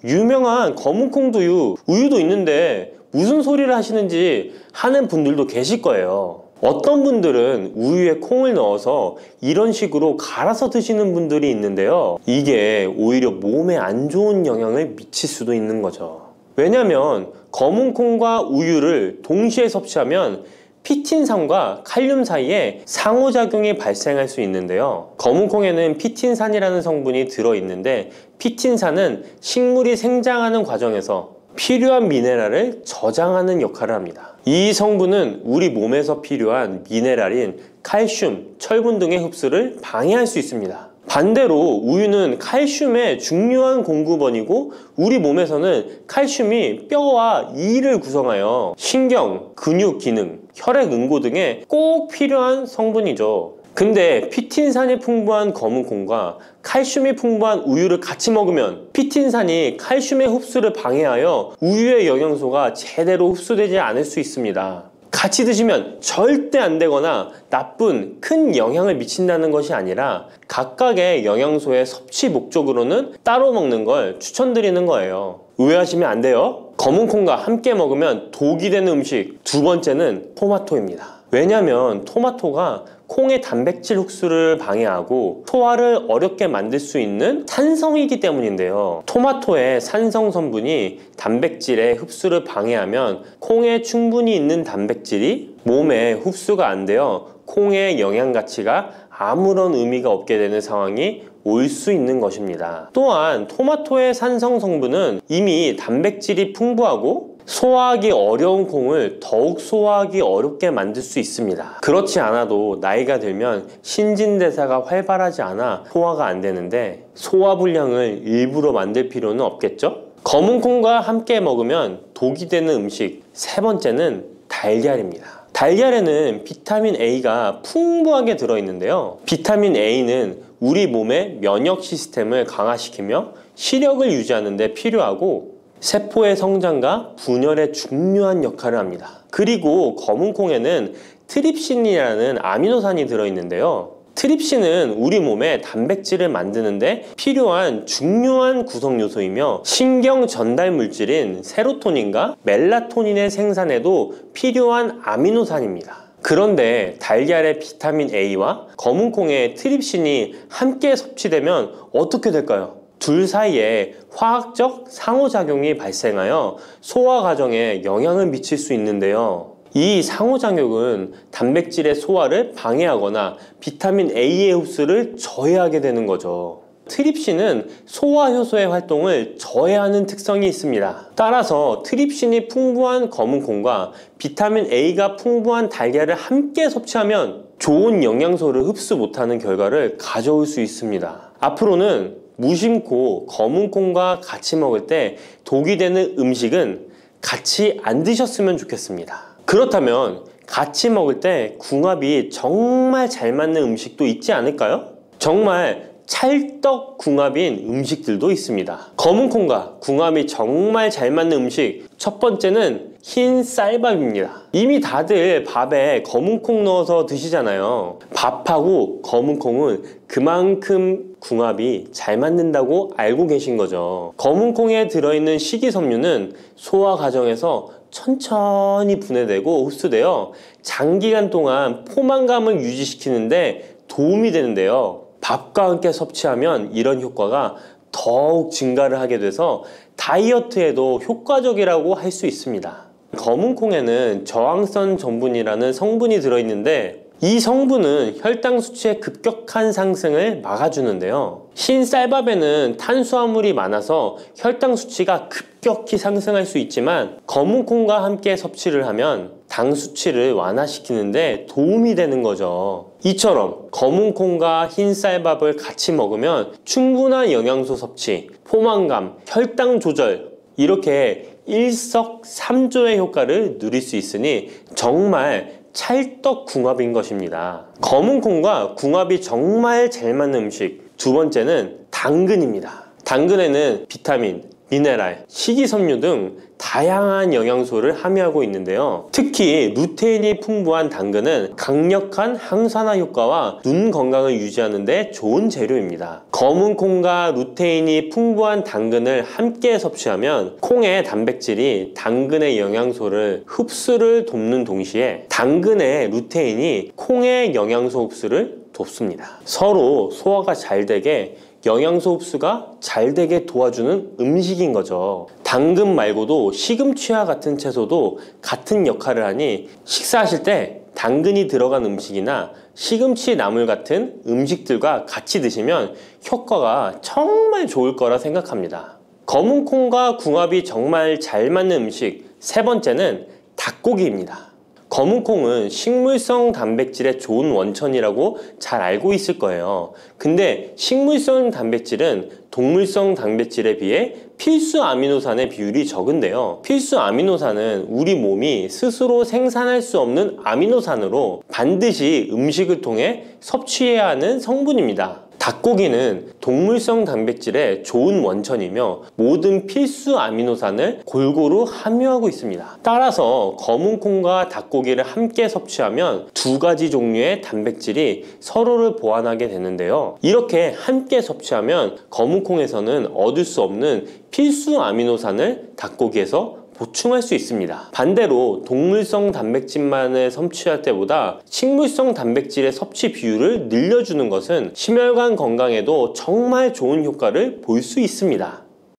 유명한 검은콩 두유, 우유도 있는데 무슨 소리를 하시는지 하는 분들도 계실 거예요. 어떤 분들은 우유에 콩을 넣어서 이런 식으로 갈아서 드시는 분들이 있는데요. 이게 오히려 몸에 안 좋은 영향을 미칠 수도 있는 거죠. 왜냐면 검은콩과 우유를 동시에 섭취하면 피틴산과 칼륨 사이에 상호작용이 발생할 수 있는데요. 검은콩에는 피틴산이라는 성분이 들어있는데 피틴산은 식물이 생장하는 과정에서 필요한 미네랄을 저장하는 역할을 합니다. 이 성분은 우리 몸에서 필요한 미네랄인 칼슘, 철분 등의 흡수를 방해할 수 있습니다. 반대로 우유는 칼슘의 중요한 공급원이고 우리 몸에서는 칼슘이 뼈와 이를 구성하여 신경, 근육 기능, 혈액 응고 등에 꼭 필요한 성분이죠. 근데 피틴산이 풍부한 검은콩과 칼슘이 풍부한 우유를 같이 먹으면 피틴산이 칼슘의 흡수를 방해하여 우유의 영양소가 제대로 흡수되지 않을 수 있습니다. 같이 드시면 절대 안 되거나 나쁜 큰 영향을 미친다는 것이 아니라 각각의 영양소의 섭취 목적으로는 따로 먹는 걸 추천드리는 거예요. 오해하시면 안 돼요. 검은콩과 함께 먹으면 독이 되는 음식 두 번째는 토마토입니다. 왜냐면 토마토가 콩의 단백질 흡수를 방해하고 소화를 어렵게 만들 수 있는 산성이기 때문인데요. 토마토의 산성 성분이 단백질의 흡수를 방해하면 콩에 충분히 있는 단백질이 몸에 흡수가 안 되어 콩의 영양 가치가 아무런 의미가 없게 되는 상황이 올 수 있는 것입니다. 또한 토마토의 산성 성분은 이미 단백질이 풍부하고 소화하기 어려운 콩을 더욱 소화하기 어렵게 만들 수 있습니다. 그렇지 않아도 나이가 들면 신진대사가 활발하지 않아 소화가 안 되는데 소화불량을 일부러 만들 필요는 없겠죠? 검은콩과 함께 먹으면 독이 되는 음식 세 번째는 달걀입니다. 달걀에는 비타민 A가 풍부하게 들어있는데요. 비타민 A는 우리 몸의 면역 시스템을 강화시키며 시력을 유지하는 데 필요하고 세포의 성장과 분열에 중요한 역할을 합니다. 그리고 검은콩에는 트립신이라는 아미노산이 들어있는데요. 트립신은 우리 몸에 단백질을 만드는데 필요한 중요한 구성 요소이며 신경 전달 물질인 세로토닌과 멜라토닌의 생산에도 필요한 아미노산입니다. 그런데 달걀의 비타민 A와 검은콩의 트립신이 함께 섭취되면 어떻게 될까요? 둘 사이에 화학적 상호작용이 발생하여 소화 과정에 영향을 미칠 수 있는데요. 이 상호작용은 단백질의 소화를 방해하거나 비타민 A의 흡수를 저해하게 되는 거죠. 트립신은 소화 효소의 활동을 저해하는 특성이 있습니다. 따라서 트립신이 풍부한 검은콩과 비타민 A가 풍부한 달걀을 함께 섭취하면 좋은 영양소를 흡수 못하는 결과를 가져올 수 있습니다. 앞으로는 무심코 검은콩과 같이 먹을 때 독이 되는 음식은 같이 안 드셨으면 좋겠습니다. 그렇다면 같이 먹을 때 궁합이 정말 잘 맞는 음식도 있지 않을까요? 정말 찰떡 궁합인 음식들도 있습니다. 검은콩과 궁합이 정말 잘 맞는 음식, 첫 번째는 흰 쌀밥입니다. 이미 다들 밥에 검은콩 넣어서 드시잖아요. 밥하고 검은콩은 그만큼 궁합이 잘 맞는다고 알고 계신 거죠. 검은콩에 들어있는 식이섬유는 소화 과정에서 천천히 분해되고 흡수되어 장기간 동안 포만감을 유지시키는데 도움이 되는데요. 밥과 함께 섭취하면 이런 효과가 더욱 증가를 하게 돼서 다이어트에도 효과적이라고 할 수 있습니다. 검은콩에는 저항성 전분이라는 성분이 들어있는데 이 성분은 혈당 수치의 급격한 상승을 막아주는데요. 흰 쌀밥에는 탄수화물이 많아서 혈당 수치가 급격히 상승할 수 있지만 검은콩과 함께 섭취를 하면 당 수치를 완화시키는데 도움이 되는 거죠. 이처럼 검은콩과 흰 쌀밥을 같이 먹으면 충분한 영양소 섭취, 포만감, 혈당 조절 이렇게 일석삼조의 효과를 누릴 수 있으니 정말 찰떡 궁합인 것입니다. 검은콩과 궁합이 정말 잘 맞는 음식 두 번째는 당근입니다. 당근에는 비타민, 미네랄, 식이섬유 등 다양한 영양소를 함유하고 있는데요. 특히 루테인이 풍부한 당근은 강력한 항산화 효과와 눈 건강을 유지하는 데 좋은 재료입니다. 검은콩과 루테인이 풍부한 당근을 함께 섭취하면 콩의 단백질이 당근의 영양소를 흡수를 돕는 동시에 당근의 루테인이 콩의 영양소 흡수를 돕습니다. 서로 소화가 잘 되게 영양소 흡수가 잘 되게 도와주는 음식인 거죠. 당근 말고도 시금치와 같은 채소도 같은 역할을 하니 식사하실 때 당근이 들어간 음식이나 시금치 나물 같은 음식들과 같이 드시면 효과가 정말 좋을 거라 생각합니다. 검은콩과 궁합이 정말 잘 맞는 음식 세 번째는 닭고기입니다. 검은콩은 식물성 단백질의 좋은 원천이라고 잘 알고 있을 거예요. 근데 식물성 단백질은 동물성 단백질에 비해 필수 아미노산의 비율이 적은데요. 필수 아미노산은 우리 몸이 스스로 생산할 수 없는 아미노산으로 반드시 음식을 통해 섭취해야 하는 성분입니다. 닭고기는 동물성 단백질의 좋은 원천이며 모든 필수 아미노산을 골고루 함유하고 있습니다. 따라서 검은콩과 닭고기를 함께 섭취하면 두 가지 종류의 단백질이 서로를 보완하게 되는데요. 이렇게 함께 섭취하면 검은콩에서는 얻을 수 없는 필수 아미노산을 닭고기에서 보충할 수 있습니다. 반대로 동물성 단백질만을 섭취할 때보다 식물성 단백질의 섭취 비율을 늘려주는 것은 심혈관 건강에도 정말 좋은 효과를 볼 수 있습니다.